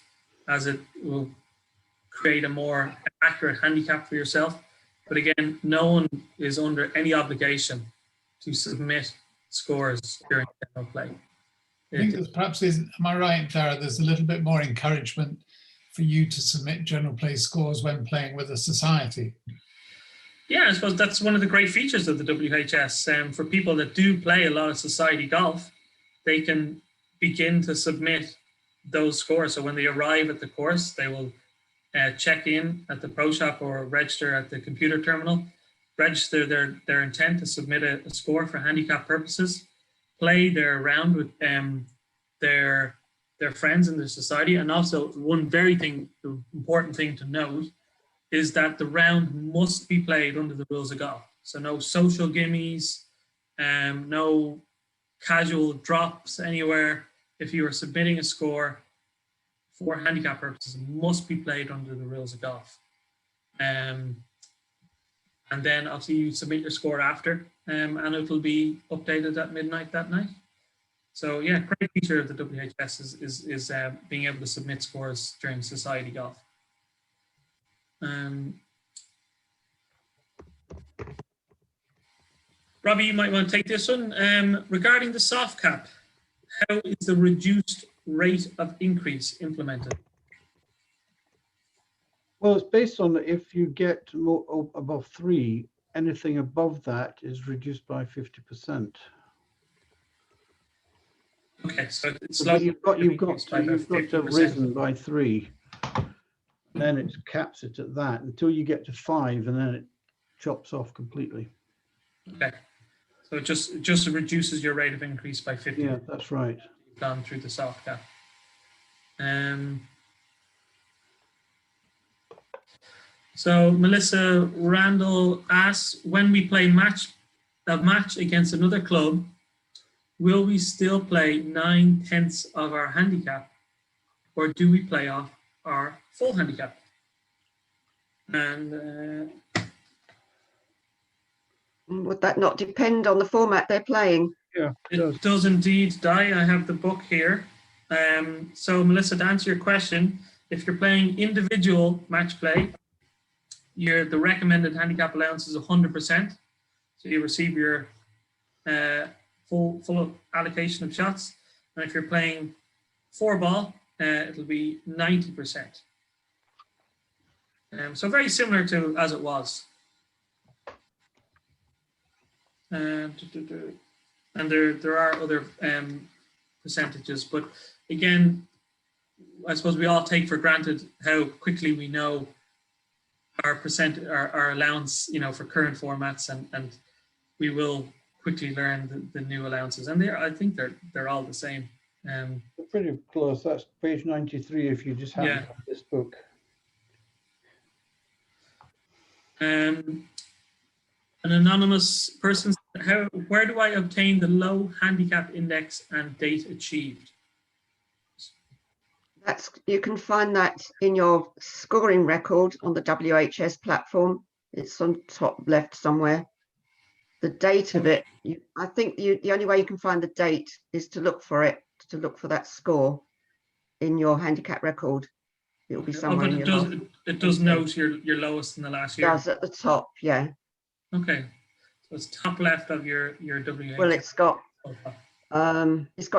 Speaker 1: as it will create a more accurate handicap for yourself. But again, no one is under any obligation to submit scores during general play.
Speaker 4: I think there's perhaps, am I right, Dara, there's a little bit more encouragement for you to submit general play scores when playing with a society.
Speaker 1: Yeah, I suppose that's one of the great features of the WHS. For people that do play a lot of society golf, they can begin to submit those scores. So when they arrive at the course, they will check in at the pro shop or register at the computer terminal, register their intent to submit a score for handicap purposes, play their round with their friends in their society. And also one important thing to note is that the round must be played under the rules of golf. So no social gimmies, no casual drops anywhere. If you are submitting a score for handicap purposes, it must be played under the rules of golf. And then obviously you submit your score after, and it will be updated at midnight that night. So yeah, great feature of the WHS is being able to submit scores during society golf. Robbie, you might want to take this one. Regarding the soft cap, how is the reduced rate of increase implemented?
Speaker 3: Well, it's based on if you get above 3, anything above that is reduced by 50%.
Speaker 1: Okay, so it's
Speaker 3: So you've got to have risen by 3. Then it caps it at that until you get to 5, and then it chops off completely.
Speaker 1: Okay, so it just reduces your rate of increase by 50.
Speaker 3: Yeah, that's right.
Speaker 1: Gone through the soft cap. So Melissa Randall asks, when we play a match against another club, will we still play 9/10 of our handicap, or do we play off our full handicap? And
Speaker 2: would that not depend on the format they're playing?
Speaker 3: Yeah,
Speaker 1: it does indeed, Di. I have the book here. So Melissa, to answer your question, if you're playing individual match play, the recommended handicap allowance is 100%. So you receive your full allocation of shots. And if you're playing 4-ball, it'll be 90%. So very similar to as it was. And there are other percentages, but again, I suppose we all take for granted how quickly we know our allowance, for current formats, and we will quickly learn the new allowances, and I think they're all the same.
Speaker 3: They're pretty close. That's page 93 if you just happen to have this book.
Speaker 1: An anonymous person, where do I obtain the low handicap index and date achieved?
Speaker 2: You can find that in your scoring record on the WHS platform. It's on top left somewhere. The date of it, I think the only way you can find the date is to look for it, to look for that score in your handicap record. It will be somewhere in your
Speaker 1: it does note your lowest in the last year.
Speaker 2: It does at the top, yeah.
Speaker 1: Okay, so it's top left of your WHS.
Speaker 2: Well, it's got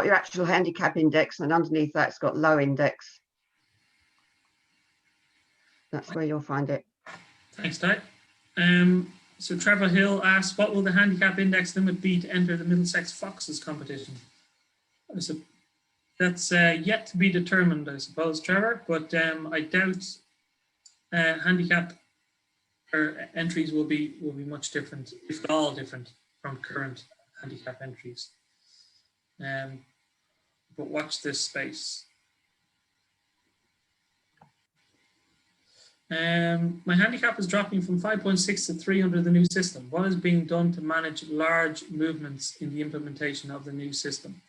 Speaker 2: your actual handicap index, and underneath that it's got low index. That's where you'll find it.
Speaker 1: Thanks, Ty. So Trevor Hill asks, what will the handicap index limit be to enter the Middlesex Foxes competition? So that's yet to be determined, I suppose, Trevor, but I doubt handicap or entries will be much different, if at all different, from current handicap entries. But watch this space. My handicap is dropping from 5.6 to 3 under the new system. What is being done to manage large movements in the implementation of the new system?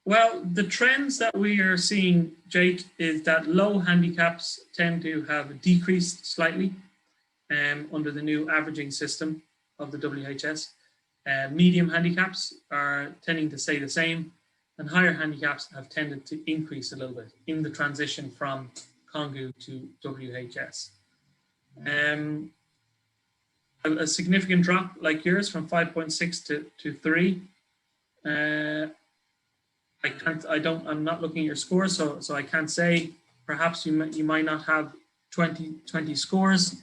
Speaker 1: Well, the trends that we are seeing, Jake, is that low handicaps tend to have decreased slightly under the new averaging system of the WHS. Medium handicaps are tending to stay the same, and higher handicaps have tended to increase a little bit in the transition from Kongu to WHS. A significant drop like yours from 5.6 to 3. I'm not looking at your score, so I can't say. Perhaps you might not have 20 scores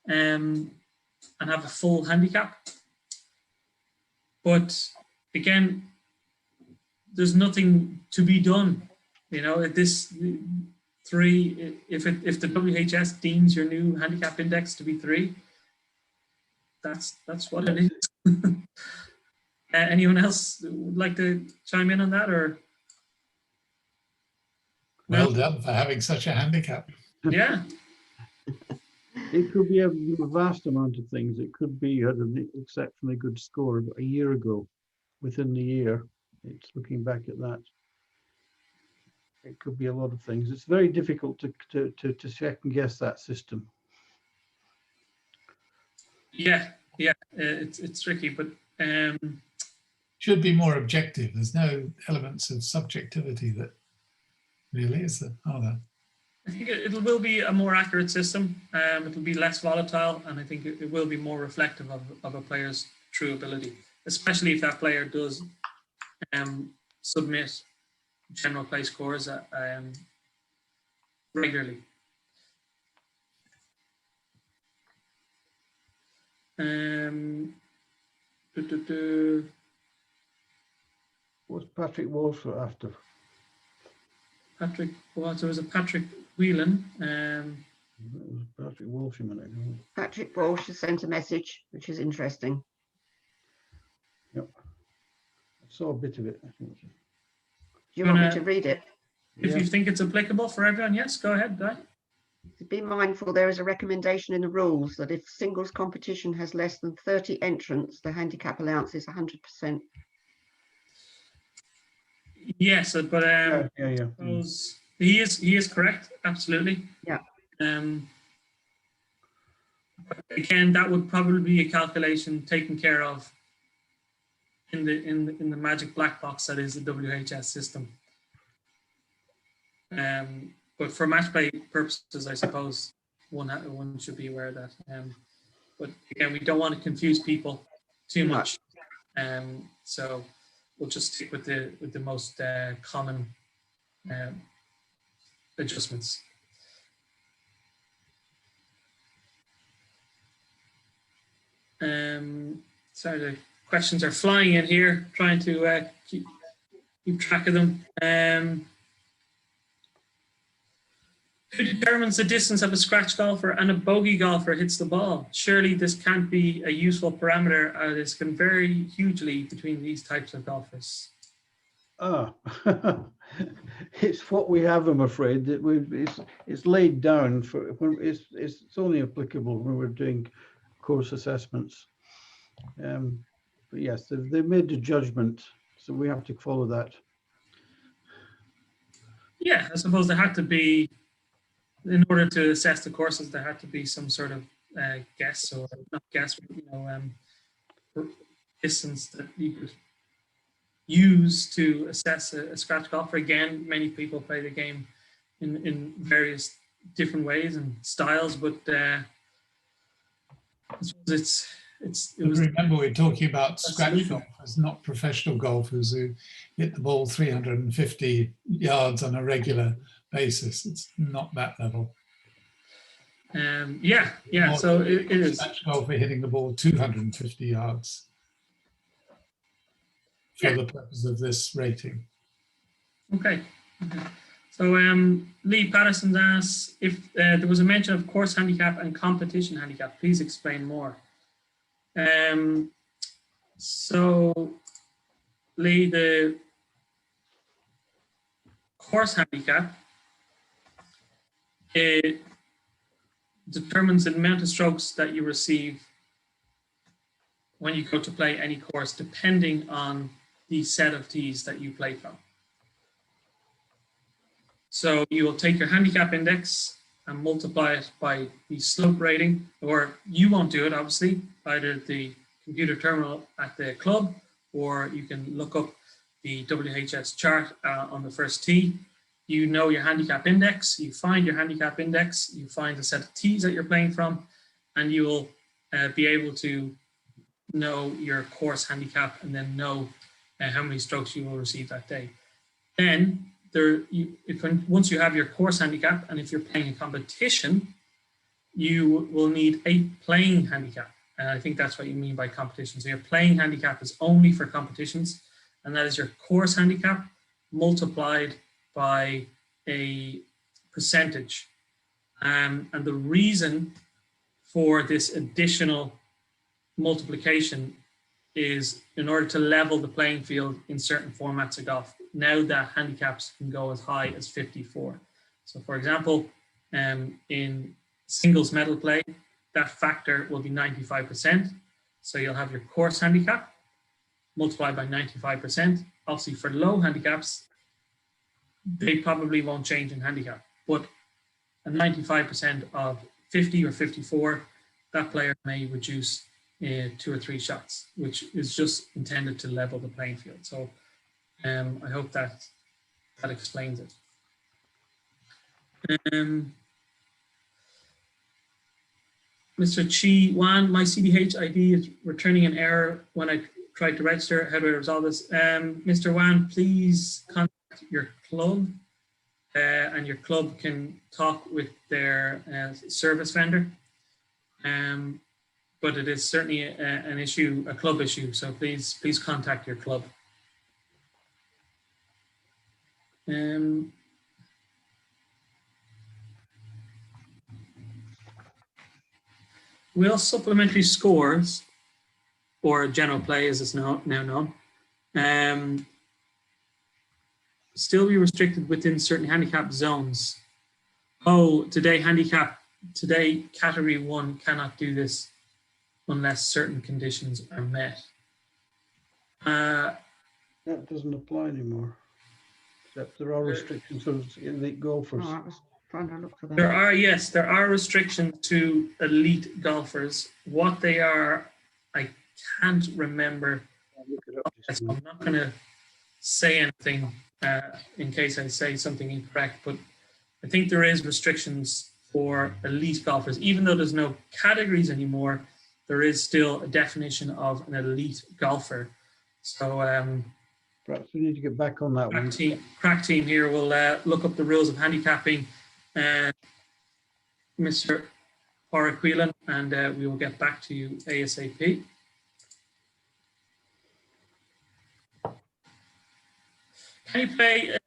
Speaker 1: and have a full handicap. But again, there's nothing to be done. You know, at this 3, if the WHS deems your new handicap index to be 3, that's what it is. Anyone else would like to chime in on that, or?
Speaker 4: Well done for having such a handicap.
Speaker 1: Yeah.
Speaker 3: It could be a vast amount of things. It could be you had an exceptionally good score a year ago, within the year. It's looking back at that. It could be a lot of things. It's very difficult to second guess that system.
Speaker 1: Yeah, it's tricky, but
Speaker 4: should be more objective. There's no elements of subjectivity that really is there, are there?
Speaker 1: I think it will be a more accurate system. It will be less volatile, and I think it will be more reflective of a player's true ability, especially if that player does submit general play scores regularly.
Speaker 3: What's Patrick Walsh after?
Speaker 1: Patrick, well, there was a Patrick Whelan.
Speaker 3: That was Patrick Walsh a minute ago.
Speaker 2: Patrick Walsh has sent a message, which is interesting.
Speaker 3: Yep. I saw a bit of it, I think.
Speaker 2: Do you want me to read it?
Speaker 1: If you think it's applicable for everyone, yes, go ahead, Di.
Speaker 2: Be mindful, there is a recommendation in the rules that if singles competition has less than 30 entrants, the handicap allowance is 100%.
Speaker 1: Yes, but
Speaker 3: yeah.
Speaker 1: He is correct, absolutely.
Speaker 2: Yeah.
Speaker 1: Again, that would probably be a calculation taken care of in the magic black box that is the WHS system. But for match play purposes, I suppose one should be aware of that. But again, we don't want to confuse people too much. So we'll just stick with the most common adjustments. Sorry, the questions are flying in here, trying to keep track of them. Who determines the distance of a scratch golfer and a bogey golfer hits the ball? Surely this can't be a useful parameter. This can vary hugely between these types of golfers.
Speaker 3: It's what we have, I'm afraid. That it's laid down for. It's only applicable when we're doing course assessments. But yes, they've made the judgment, so we have to follow that.
Speaker 1: Yeah, I suppose there had to be, in order to assess the courses, there had to be some sort of guess, or not guess, but distance that you could use to assess a scratch golfer. Again, many people play the game in various different ways and styles, but I suppose
Speaker 4: remember, we're talking about scratch golfers, not professional golfers who hit the ball 350 yards on a regular basis. It's not that level.
Speaker 1: Yeah. So it is.
Speaker 4: Scratch golfer hitting the ball 250 yards for the purpose of this rating.
Speaker 1: Okay. So Lee Patterson asks if there was a mention of course handicap and competition handicap. Please explain more. So Lee, course handicap, it determines the amount of strokes that you receive when you go to play any course, depending on the set of tees that you play from. So you will take your handicap index and multiply it by the slope rating, or you won't do it, obviously, either the computer terminal at the club, or you can look up the WHS chart on the first tee. You know your handicap index, you find your handicap index, you find the set of tees that you're playing from, and you will be able to know your course handicap and then know how many strokes you will receive that day. Then, once you have your course handicap, and if you're playing a competition, you will need a playing handicap. And I think that's what you mean by competition. So your playing handicap is only for competitions, and that is your course handicap multiplied by a percentage. And the reason for this additional multiplication is in order to level the playing field in certain formats of golf. Now that handicaps can go as high as 54. So for example, in singles medal play, that factor will be 95%. So you'll have your course handicap multiplied by 95%. Obviously for low handicaps, they probably won't change in handicap, but a 95% of 50 or 54, that player may reduce 2 or 3 shots, which is just intended to level the playing field. So I hope that explains it. Mr. Chi Wan, my CDH ID is returning an error when I tried to register. How do I resolve this? Mr. Wan, please contact your club and your club can talk with their service vendor. But it is certainly an issue, a club issue. So please contact your club. Will supplementary scores, or general play as it's now known, still be restricted within certain handicap zones? Oh, today category 1 cannot do this unless certain conditions are met.
Speaker 3: That doesn't apply anymore. Except there are restrictions for elite golfers.
Speaker 2: Oh, I was trying to look for that.
Speaker 1: There are restrictions to elite golfers. What they are, I can't remember. So I'm not going to say anything in case I say something incorrect, but I think there is restrictions for elite golfers. Even though there's no categories anymore, there is still a definition of an elite golfer. So
Speaker 3: perhaps we need to get back on that one.
Speaker 1: Crack team here will look up the rules of handicapping, Mr. Oraquillan, and we will get back to you ASAP. Can you play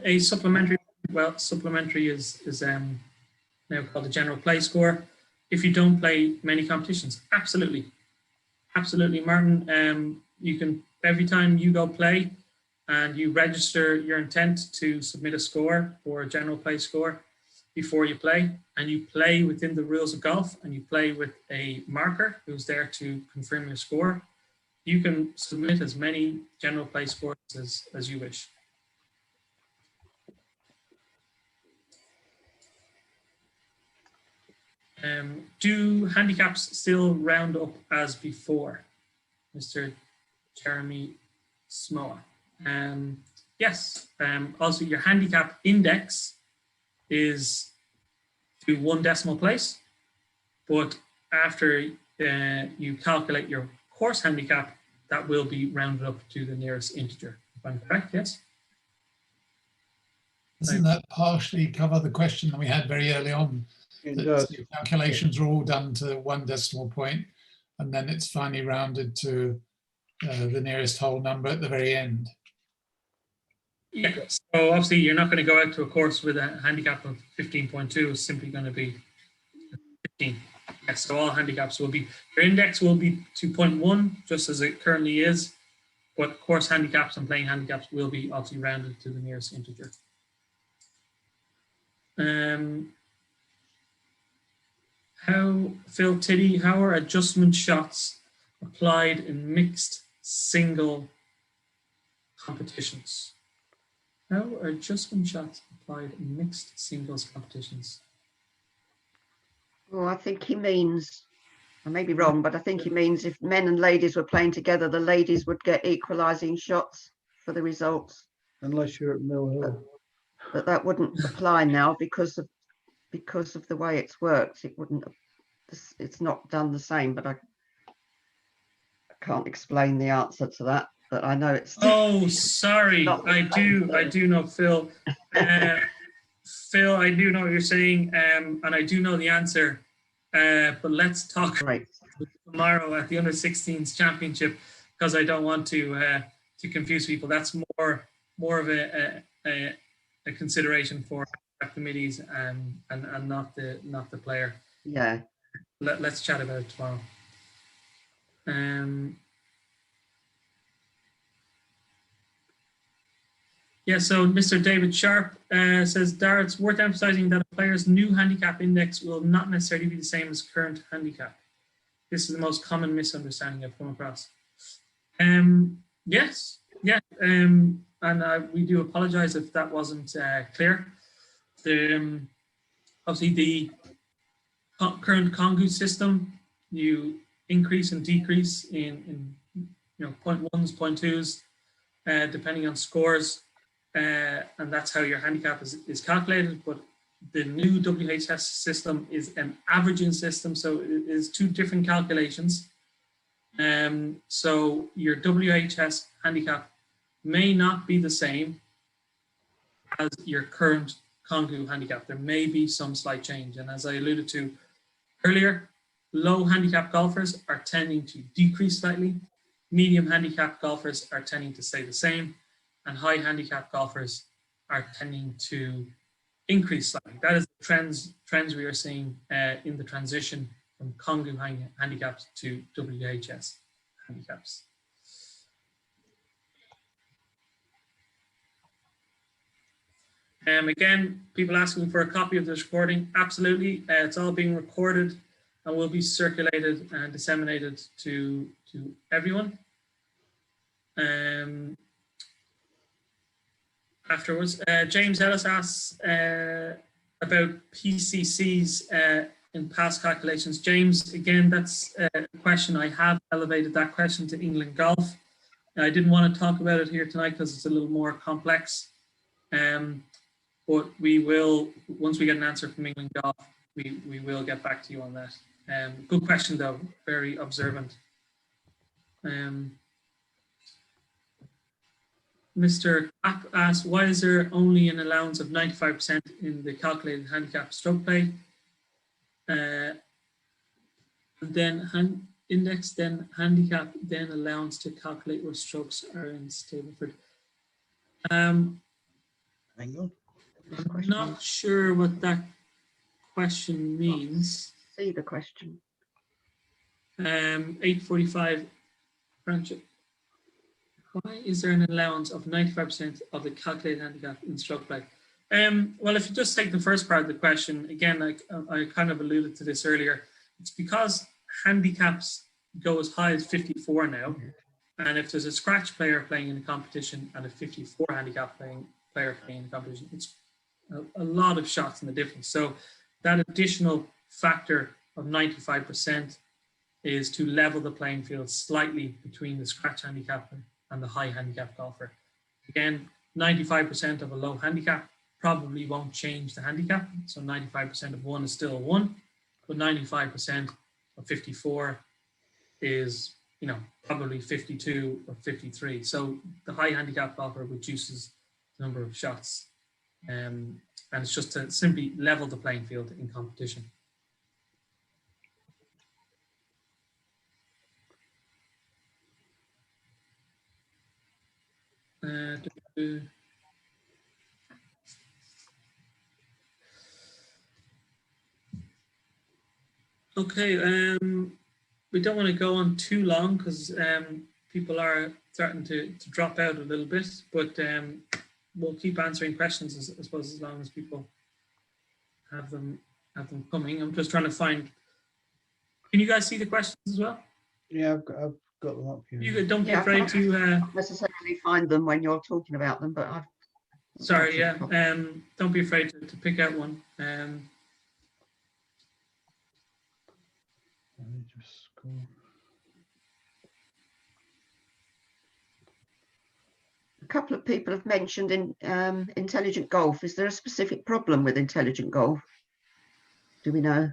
Speaker 1: a supplementary? Well, supplementary is now called the general play score. If you don't play many competitions, absolutely, Martin. You can, every time you go play and you register your intent to submit a score or a general play score before you play, and you play within the rules of golf, and you play with a marker who's there to confirm your score, you can submit as many general play scores as you wish. Do handicaps still round up as before, Mr. Jeremy Smoa? Yes. Also, your handicap index is to 1 decimal place, but after you calculate your course handicap, that will be rounded up to the nearest integer. If I'm correct, yes?
Speaker 4: Doesn't that partially cover the question that we had very early on?
Speaker 3: It does.
Speaker 4: The calculations are all done to 1 decimal point, and then it's finally rounded to the nearest whole number at the very end.
Speaker 1: Yeah, so obviously you're not going to go out to a course with a handicap of 15.2. It's simply going to be 15. Yes, so all handicaps will be, your index will be 2.1, just as it currently is, but course handicaps and playing handicaps will be obviously rounded to the nearest integer. Phil Tiddy, how are adjustment shots applied in mixed single competitions? How are adjustment shots applied in mixed singles competitions?
Speaker 2: Well, I think he means, I may be wrong, but I think he means if men and ladies were playing together, the ladies would get equalising shots for the results.
Speaker 3: Unless you're at Mill Hill.
Speaker 2: But that wouldn't apply now because of the way it's worked. It wouldn't. It's not done the same. But I can't explain the answer to that. But I know it's.
Speaker 1: Oh, sorry. I do know, Phil. Phil, I do know what you're saying, and I do know the answer. But let's talk tomorrow at the Under-16s Championship, because I don't want to confuse people. That's more of a consideration for committees and not the player.
Speaker 2: Yeah.
Speaker 1: Let's chat about it tomorrow. Yeah, so Mr. David Sharp says, Dara, it's worth emphasizing that a player's new handicap index will not necessarily be the same as current handicap. This is the most common misunderstanding I've come across. Yes, yeah, and we do apologize if that wasn't clear. Obviously, the current Kongu system, you increase and decrease in 0.1s, 0.2s, depending on scores. And that's how your handicap is calculated. But the new WHS system is an averaging system, so it is two different calculations. So your WHS handicap may not be the same as your current Kongu handicap. There may be some slight change. And as I alluded to earlier, low handicap golfers are tending to decrease slightly. Medium handicap golfers are tending to stay the same. And high handicap golfers are tending to increase slightly. That is the trends we are seeing in the transition from Kongu handicaps to WHS handicaps. Again, people asking for a copy of this recording. Absolutely, it's all being recorded and will be circulated and disseminated to everyone. Afterwards, James Ellis asks about PCCs in past calculations. James, again, that's a question. I have elevated that question to England Golf. I didn't want to talk about it here tonight because it's a little more complex. But we will, once we get an answer from England Golf, we will get back to you on that. Good question, though. Very observant. Mr. Clapp asks, why is there only an allowance of 95% in the calculated handicap stroke play? And then index, then handicap, then allowance to calculate where strokes are in Stableford. Hang on. I'm not sure what that question means.
Speaker 2: See the question.
Speaker 1: 845 friendship. Why is there an allowance of 95% of the calculated handicap in stroke play? Well, if you just take the first part of the question, again, I kind of alluded to this earlier. It's because handicaps go as high as 54 now. And if there's a scratch player playing in a competition and a 54 handicap player playing in a competition, it's a lot of shots in the difference. So that additional factor of 95% is to level the playing field slightly between the scratch handicapper and the high handicap golfer. Again, 95% of a low handicap probably won't change the handicap. So 95% of 1 is still a 1, but 95% of 54 is, probably 52 or 53. So the high handicap golfer reduces the number of shots. And it's just to simply level the playing field in competition. Okay, we don't want to go on too long because people are starting to drop out a little bit, but we'll keep answering questions, I suppose, as long as people have them coming. I'm just trying to find. Can you guys see the questions as well?
Speaker 3: Yeah, I've got them up here.
Speaker 1: Don't be
Speaker 2: Yeah, I
Speaker 1: afraid
Speaker 2: can't
Speaker 1: to.
Speaker 2: necessarily find them when you're talking about them, but I've
Speaker 1: Sorry, yeah.
Speaker 2: absolutely
Speaker 1: Don't be afraid to pick out one.
Speaker 3: Let me just scroll.
Speaker 2: a couple of people have mentioned in intelligent golf. Is there a specific problem with intelligent golf? Do we know?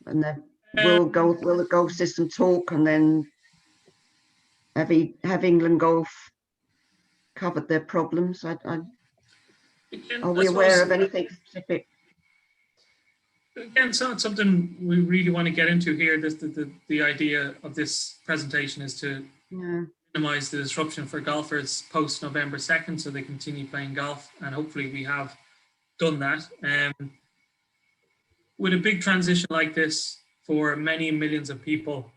Speaker 2: And then will the golf system talk, and then have England Golf covered their problems?
Speaker 1: Again,
Speaker 2: Are
Speaker 1: I
Speaker 2: we aware
Speaker 1: suppose-
Speaker 2: of anything specific?
Speaker 1: Again, it's not something we really want to get into here. The idea of this presentation is to
Speaker 2: No.
Speaker 1: minimize the disruption for golfers post November 2nd, so they continue playing golf, and hopefully we have done that. With a big transition like this for many millions of people,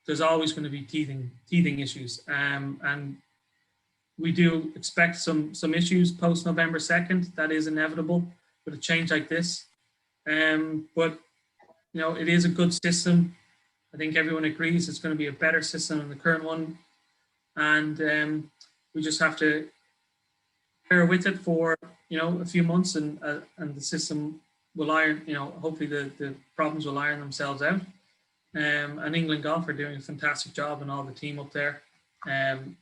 Speaker 1: there's always going to be teething issues, and we do expect some issues post November 2nd. That is inevitable with a change like this. But you know, it is a good system. I think everyone agrees it's going to be a better system than the current one, and we just have to bear with it for a few months, and the system will iron. Hopefully the problems will iron themselves out. And England Golf are doing a fantastic job, and all the team up there, in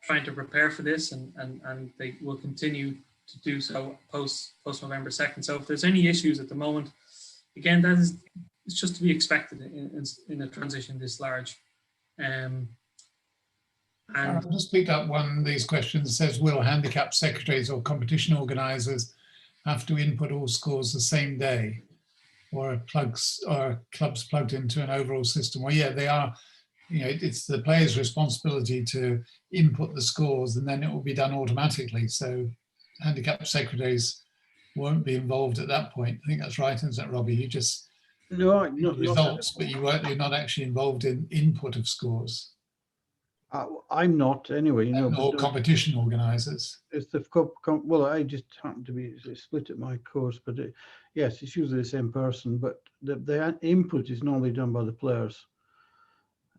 Speaker 1: trying to prepare for this, and they will continue to do so post November 2nd. So if there's any issues at the moment, again, it's just to be expected in a transition this large.
Speaker 4: I've just picked up one of these questions. It says, will handicap secretaries or competition organisers have to input all scores the same day, or clubs plugged into an overall system? Well, yeah, they are. It's the player's responsibility to input the scores, and then it will be done automatically. So handicap secretaries won't be involved at that point. I think that's right, isn't it, Robbie? You just results, but you're not actually involved in input of scores.
Speaker 3: I'm not anyway,
Speaker 4: or competition organisers.
Speaker 3: It's the well, I just happen to be split at my course, but yes, it's usually the same person, but the input is normally done by the players,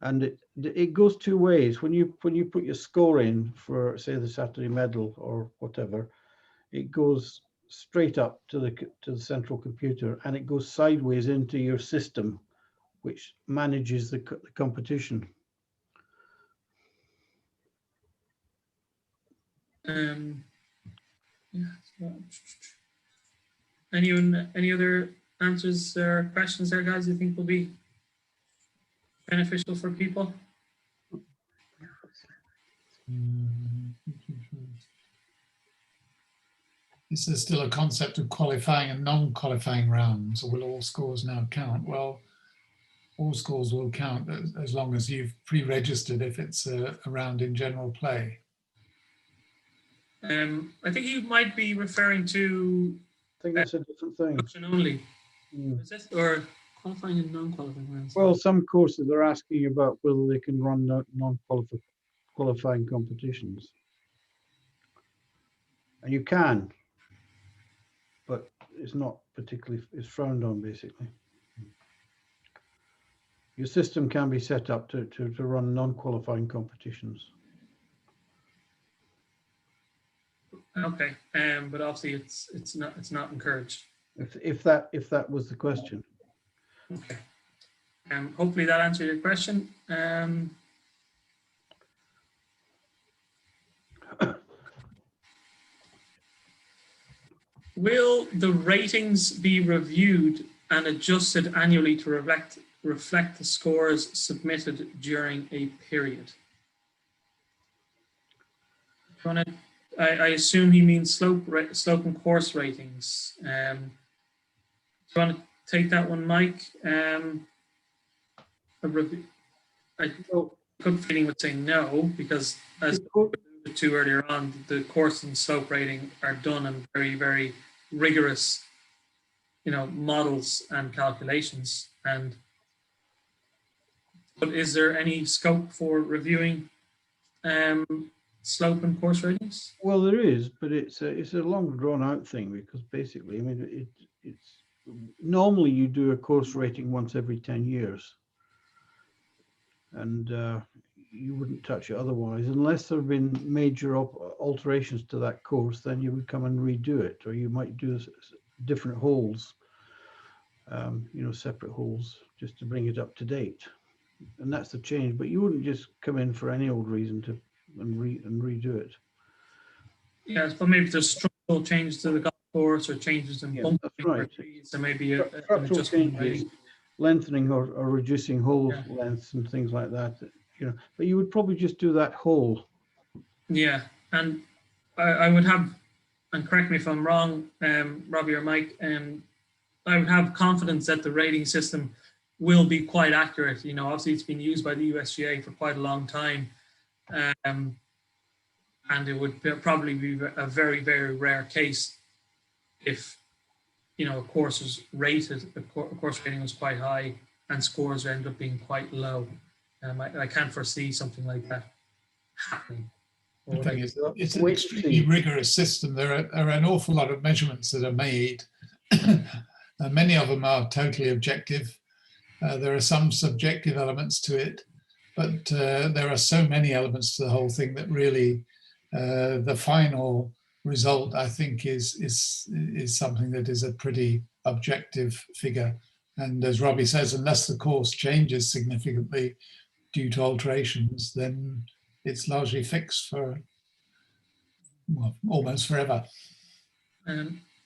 Speaker 3: and it goes two ways. When you put your score in for, say, the Saturday medal or whatever, it goes straight up to the central computer, and it goes sideways into your system, which manages the competition.
Speaker 1: Any other answers or questions there, guys, you think will be beneficial for people?
Speaker 4: Is there still a concept of qualifying and non-qualifying rounds, or will all scores now count? Well, all scores will count as long as you've pre-registered if it's a round in general play.
Speaker 1: I think you might be referring to.
Speaker 3: I think that's a different thing.
Speaker 1: Option only. Is it, or qualifying and non-qualifying rounds?
Speaker 3: Well, some courses are asking about whether they can run non-qualifying competitions, and you can, but it's not particularly, it's frowned on basically. Your system can be set up to run non-qualifying competitions.
Speaker 1: Okay, but obviously it's not encouraged.
Speaker 3: If that was the question.
Speaker 1: Okay. Hopefully that answered your question. Will the ratings be reviewed and adjusted annually to reflect the scores submitted during a period? I assume he means slope and course ratings. Do you want to take that one, Mike? A good feeling would say no, because as to earlier on, the course and slope rating are done in very, very rigorous, models and calculations. But is there any scope for reviewing slope and course ratings?
Speaker 3: Well, there is, but it's a long drawn out thing, because basically, I mean, it's normally you do a course rating once every 10 years. And you wouldn't touch it otherwise, unless there have been major alterations to that course. Then you would come and redo it, or you might do different holes, separate holes, just to bring it up to date. And that's the change. But you wouldn't just come in for any old reason and redo it.
Speaker 1: Yes, but maybe there's structural changes to the golf course, or changes in bumping,
Speaker 3: that's right.
Speaker 1: So maybe an
Speaker 3: Structural
Speaker 1: adjustment
Speaker 3: changes,
Speaker 1: rating.
Speaker 3: lengthening or reducing hole lengths and things like that. But you would probably just do that hole.
Speaker 1: Yeah, and I would have, and correct me if I'm wrong, Robbie or Mike, I would have confidence that the rating system will be quite accurate. Obviously it's been used by the USGA for quite a long time, and it would probably be a very, very rare case if a course was rated, a course rating was quite high and scores end up being quite low. I can't foresee something like that happening.
Speaker 4: The thing is, it's an extremely rigorous system. There are an awful lot of measurements that are made. Many of them are totally objective. There are some subjective elements to it, but there are so many elements to the whole thing that really the final result, I think, is something that is a pretty objective figure. And as Robbie says, unless the course changes significantly due to alterations, then it's largely fixed for, well, almost forever.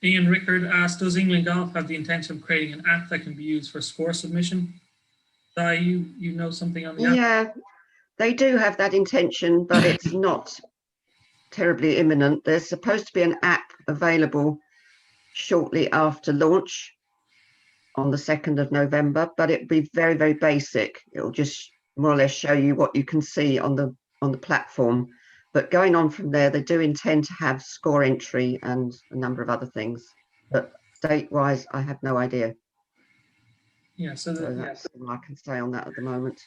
Speaker 1: Ian Rickard asked, does England Golf have the intention of creating an app that can be used for score submission? Di, you know something on the app?
Speaker 2: Yeah, they do have that intention, but it's not terribly imminent. There's supposed to be an app available shortly after launch on the 2nd of November, but it'll be very, very basic. It'll just more or less show you what you can see on the platform. But going on from there, they do intend to have score entry and a number of other things. But date-wise, I have no idea.
Speaker 1: Yeah, so
Speaker 2: that's all I can say on that at the moment.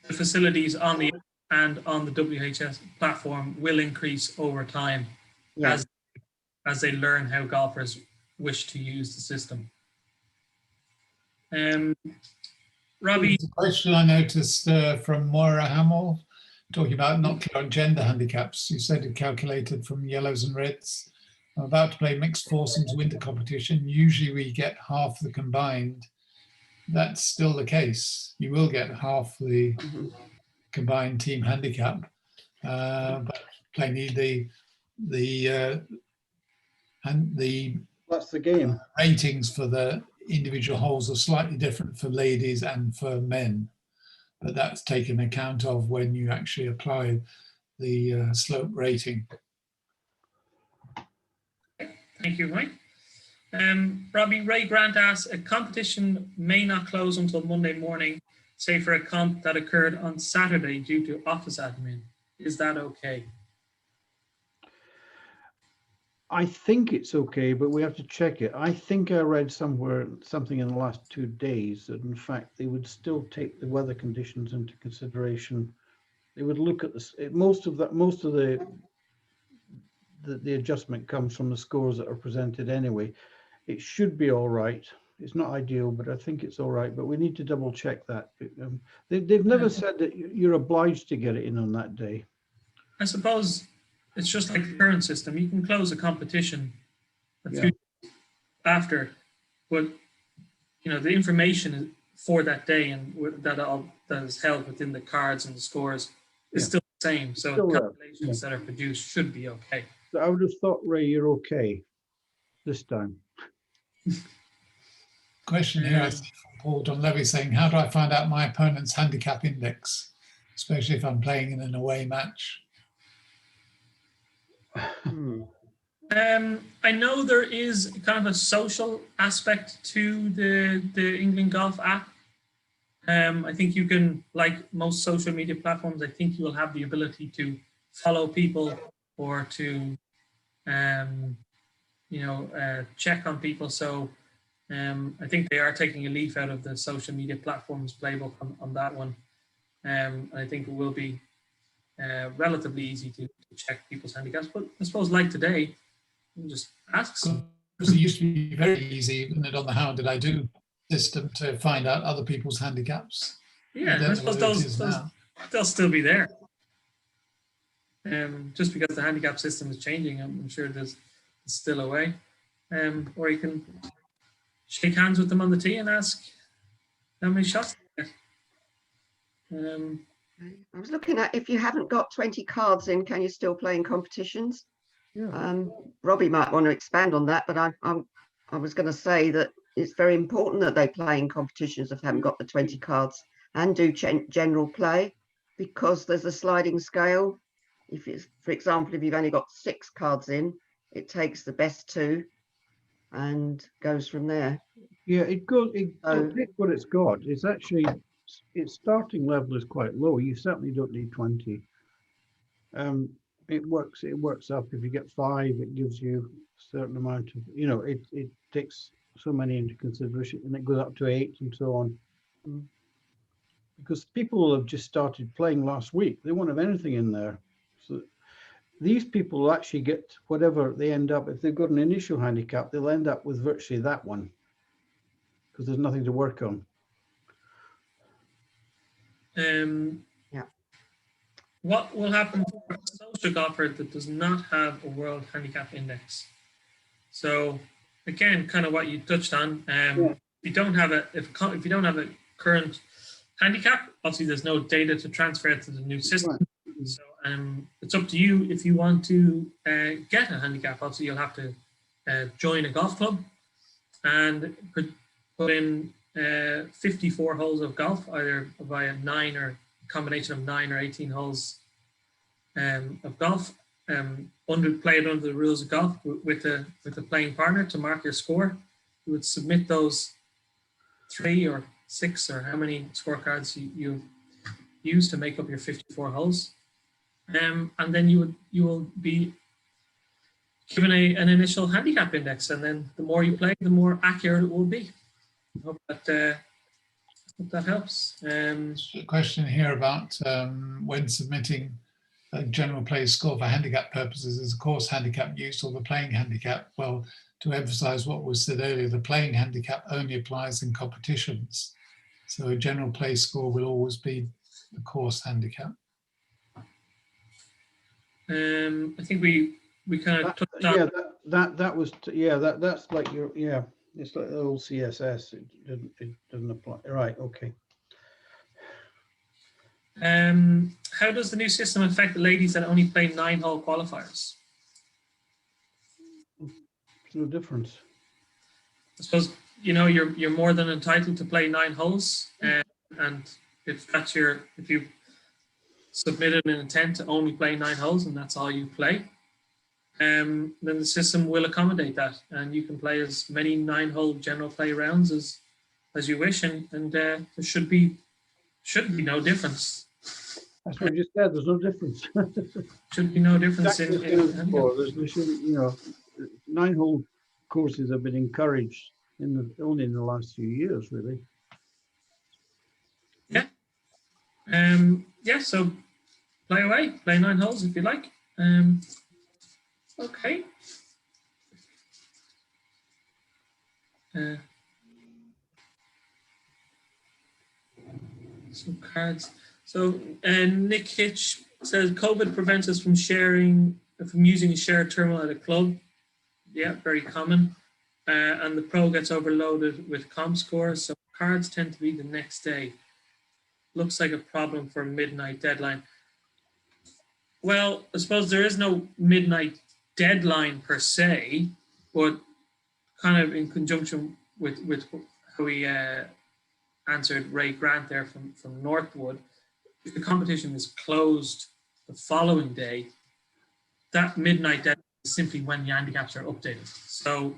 Speaker 1: The facilities on the app and on the WHS platform will increase over time as they learn how golfers wish to use the system. Robbie?
Speaker 4: There's a question I noticed from Moira Hamill, talking about not clear on gender handicaps. You said it calculated from yellows and reds. I'm about to play mixed foursomes winter competition. Usually we get half the combined. That's still the case. You will get half the combined team handicap, but plainly
Speaker 3: that's the game.
Speaker 4: Ratings for the individual holes are slightly different for ladies and for men, but that's taken account of when you actually apply the slope rating.
Speaker 1: Thank you, Mike. Robbie, Ray Grant asks, a competition may not close until Monday morning, say for a comp that occurred on Saturday due to office admin. Is that okay?
Speaker 3: I think it's okay, but we have to check it. I think I read somewhere something in the last 2 days that in fact they would still take the weather conditions into consideration. They would look at this. Most of the adjustment comes from the scores that are presented anyway. It should be all right. It's not ideal, but I think it's all right. But we need to double check that. They've never said that you're obliged to get it in on that day.
Speaker 1: I suppose it's just like the current system. You can close a competition a few days after, but the information for that day and that is held within the cards and the scores is still the same. So still calculations that are produced should be okay.
Speaker 3: So I would have thought, Ray, you're okay this time.
Speaker 4: Question here I see from Paul Don Levy saying, how do I find out my opponent's handicap index, especially if I'm playing in an away match?
Speaker 1: I know there is kind of a social aspect to the England Golf app. I think you can, like most social media platforms, I think you will have the ability to follow people or to, check on people. So I think they are taking a leaf out of the social media platforms playbook on that one. I think it will be relatively easy to check people's handicaps. But I suppose like today, you can just ask some.
Speaker 4: Because it used to be very easy, wasn't it, on the How Did I Do system to find out other people's handicaps.
Speaker 1: Yeah, I suppose they'll still be there. Just because the handicap system is changing, I'm sure there's still a way. Or you can shake hands with them on the tee and ask how many shots they get.
Speaker 2: I was looking at, if you haven't got 20 cards in, can you still play in competitions?
Speaker 3: Yeah.
Speaker 2: Robbie might want to expand on that, but I was going to say that it's very important that they play in competitions if they haven't got the 20 cards, and do general play, because there's a sliding scale. If it's, for example, if you've only got 6 cards in, it takes the best 2 and goes from there.
Speaker 3: Yeah, it'll take what it's got. It's actually, its starting level is quite low. You certainly don't need 20. It works up. If you get 5, it gives you a certain amount of, it takes so many into consideration, and it goes up to 8 and so on. Because people have just started playing last week. They won't have anything in there. So these people will actually get whatever they end up. If they've got an initial handicap, they'll end up with virtually that one, because there's nothing to work on.
Speaker 2: Yeah.
Speaker 1: What will happen for a social golfer that does not have a world handicap index? So again, kind of what you touched on. If you don't have if you don't have a current handicap, obviously there's no data to transfer it to the new system. Right. So it's up to you if you want to get a handicap. Obviously, you'll have to join a golf club and put in 54 holes of golf, either via 9 or a combination of 9 or 18 holes of golf. Play it under the rules of golf with a playing partner to mark your score. You would submit those 3 or 6 or how many scorecards you use to make up your 54 holes, and then you will be given an initial handicap index, and then the more you play, the more accurate it will be. I hope that helps.
Speaker 4: A question here about when submitting a general play score for handicap purposes, is of course handicap used or the playing handicap? Well, to emphasize what was said earlier, the playing handicap only applies in competitions. So a general play score will always be the course handicap.
Speaker 1: I think we kind of touched on
Speaker 3: that's like your it's like the old CSS. It doesn't apply. Right. Okay.
Speaker 1: How does the new system affect the ladies that only play 9-hole qualifiers?
Speaker 3: There's no difference.
Speaker 1: I suppose you're more than entitled to play 9 holes, and if you submitted an intent to only play 9 holes and that's all you play, then the system will accommodate that, and you can play as many 9-hole general play rounds as you wish, and there should be no difference.
Speaker 3: That's what you just said. There's no difference.
Speaker 1: Should be no difference in
Speaker 3: there's 9-hole courses have been encouraged only in the last few years, really.
Speaker 1: Yeah. So play away, play 9 holes if you like. Okay. Some cards. So Nick Hitch says COVID prevents us from using a shared terminal at a club. Yeah, very common. And the pro gets overloaded with comp scores, so cards tend to be the next day. Looks like a problem for a midnight deadline. Well, I suppose there is no midnight deadline per se, but kind of in conjunction with how we answered Ray Grant there from Northwood, if the competition is closed the following day, that midnight deadline is simply when the handicaps are updated. So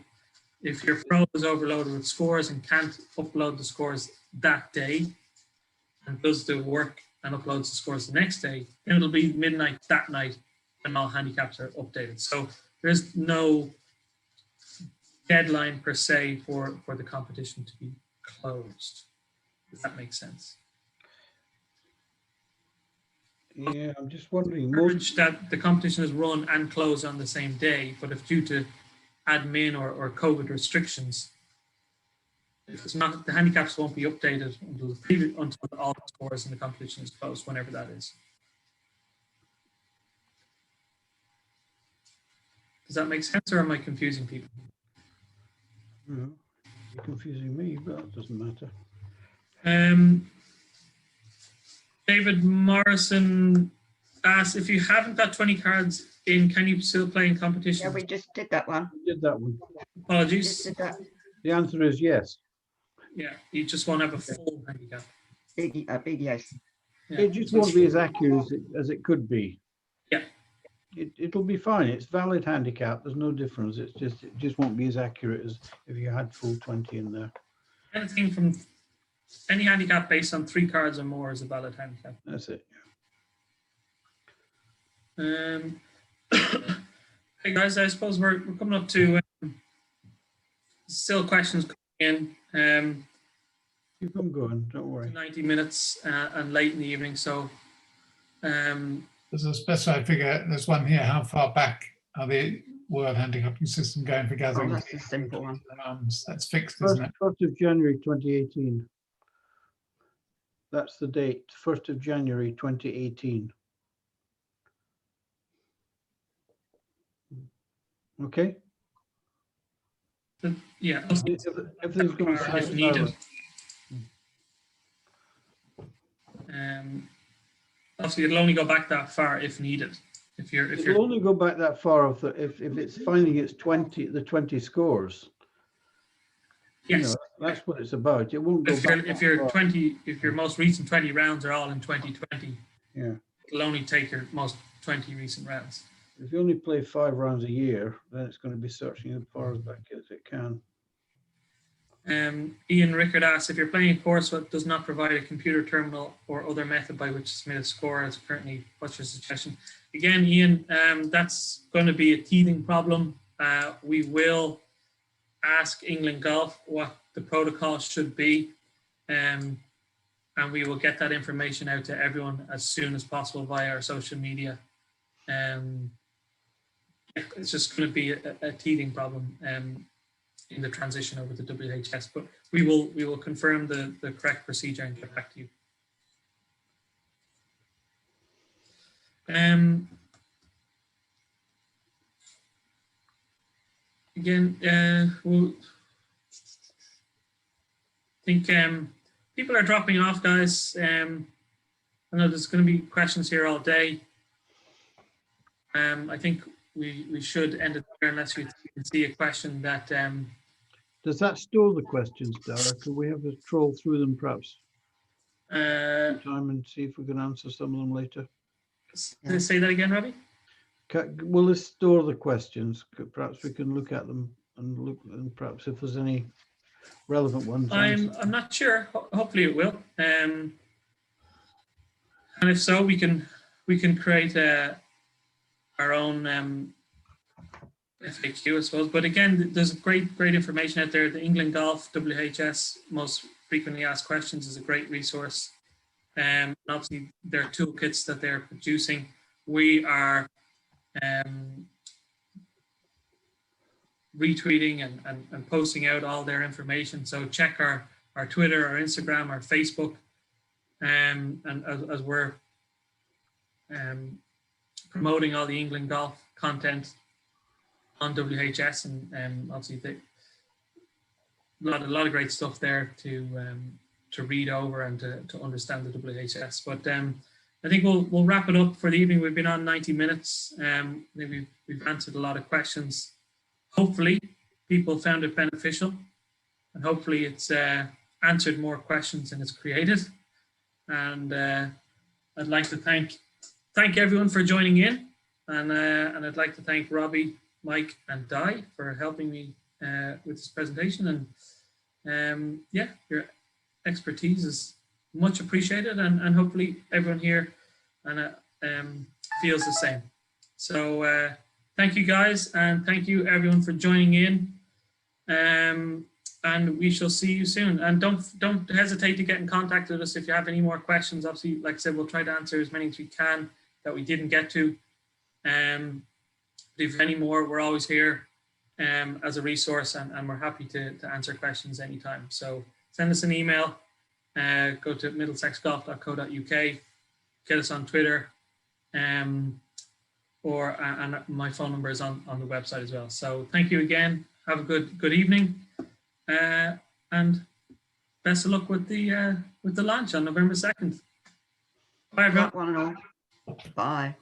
Speaker 1: if your pro is overloaded with scores and can't upload the scores that day and does the work and uploads the scores the next day, then it'll be midnight that night when all handicaps are updated. So there's no deadline per se for the competition to be closed. Does that make sense?
Speaker 3: Yeah, I'm just wondering.
Speaker 1: Encourage that the competition is run and closed on the same day, but if due to admin or COVID restrictions, if it's not, the handicaps won't be updated until all the scores in the competition is closed, whenever that is. Does that make sense, or am I confusing people?
Speaker 3: No, you're confusing me, but that doesn't matter.
Speaker 1: David Morrison asked, if you haven't got 20 cards in, can you still play in competition?
Speaker 2: Yeah, we just did that one.
Speaker 3: We did that one.
Speaker 1: Apologies.
Speaker 2: Just did that.
Speaker 3: The answer is yes.
Speaker 1: Yeah, you just won't have a full handicap.
Speaker 2: Big yes.
Speaker 1: Yeah.
Speaker 3: It just won't be as accurate as it could be.
Speaker 1: Yeah.
Speaker 3: It'll be fine. It's valid handicap. There's no difference. It just won't be as accurate as if you had full 20 in there.
Speaker 1: Anything from any handicap based on 3 cards or more is a valid handicap.
Speaker 3: That's it.
Speaker 1: Hey guys, I suppose we're coming up to still questions coming in.
Speaker 3: Keep them going. Don't worry.
Speaker 1: 90 minutes and late in the evening, so
Speaker 4: There's a specified figure. There's one here. How far back are the World Handicapping System going for gathering?
Speaker 2: Oh, that's a simple one.
Speaker 4: Rounds? That's fixed, isn't it?
Speaker 3: 1st of January 2018. That's the date. 1st of January 2018. Okay.
Speaker 1: yeah.
Speaker 3: If there's going to
Speaker 1: If needed. Obviously, it'll only go back that far if needed. If you're
Speaker 3: it'll only go back that far if it's finding its 20 scores.
Speaker 1: yes.
Speaker 3: You know, that's what it's about. It won't go
Speaker 1: If
Speaker 3: back.
Speaker 1: if your most recent 20 rounds are all in 2020,
Speaker 3: Yeah.
Speaker 1: it'll only take your most 20 recent rounds.
Speaker 3: If you only play 5 rounds a year, then it's going to be searching as far as back as it can.
Speaker 1: Ian Rickard asks, if you're playing a course that does not provide a computer terminal or other method by which to submit a score as currently, what's your suggestion? Again, Ian, that's going to be a teething problem. We will ask England Golf what the protocol should be, and we will get that information out to everyone as soon as possible via our social media. It's just going to be a teething problem in the transition over to WHS, but we will confirm the correct procedure and get back to you. Again, we'll think people are dropping off, guys. I know there's going to be questions here all day. I think we should end it there unless you can see a question that.
Speaker 3: Does that store the questions, Dara? Could we have a troll through them perhaps? Time and see if we can answer some of them later.
Speaker 1: Say that again, Robbie?
Speaker 3: Will this store the questions? Perhaps we can look at them and look, and perhaps if there's any relevant ones.
Speaker 1: I'm not sure. Hopefully it will. And if so, we can create our own FAQ, I suppose. But again, there's great information out there. The England Golf WHS most frequently asked questions is a great resource. And obviously, there are toolkits that they're producing. We are retweeting and posting out all their information. So check our Twitter, our Instagram, our Facebook, and as we're promoting all the England Golf content on WHS, and obviously a lot of great stuff there to read over and to understand the WHS. But I think we'll wrap it up for the evening. We've been on 90 minutes. I think we've answered a lot of questions. Hopefully, people found it beneficial, and hopefully it's answered more questions than it's created. And I'd like to thank everyone for joining in, and I'd like to thank Robbie, Mike, and Di for helping me with this presentation. And yeah, your expertise is much appreciated, and hopefully everyone here feels the same. So thank you guys, and thank you everyone for joining in. and we shall see you soon. And don't hesitate to get in contact with us if you have any more questions. Obviously, like I said, we'll try to answer as many as we can that we didn't get to. If you have any more, we're always here as a resource, and we're happy to answer questions anytime. So send us an email, go to middlesexgolf.co.uk, get us on Twitter, and my phone number is on the website as well. So thank you again. Have a good evening, and best of luck with the launch on November 2nd. Bye, everyone.
Speaker 2: One and all. Bye.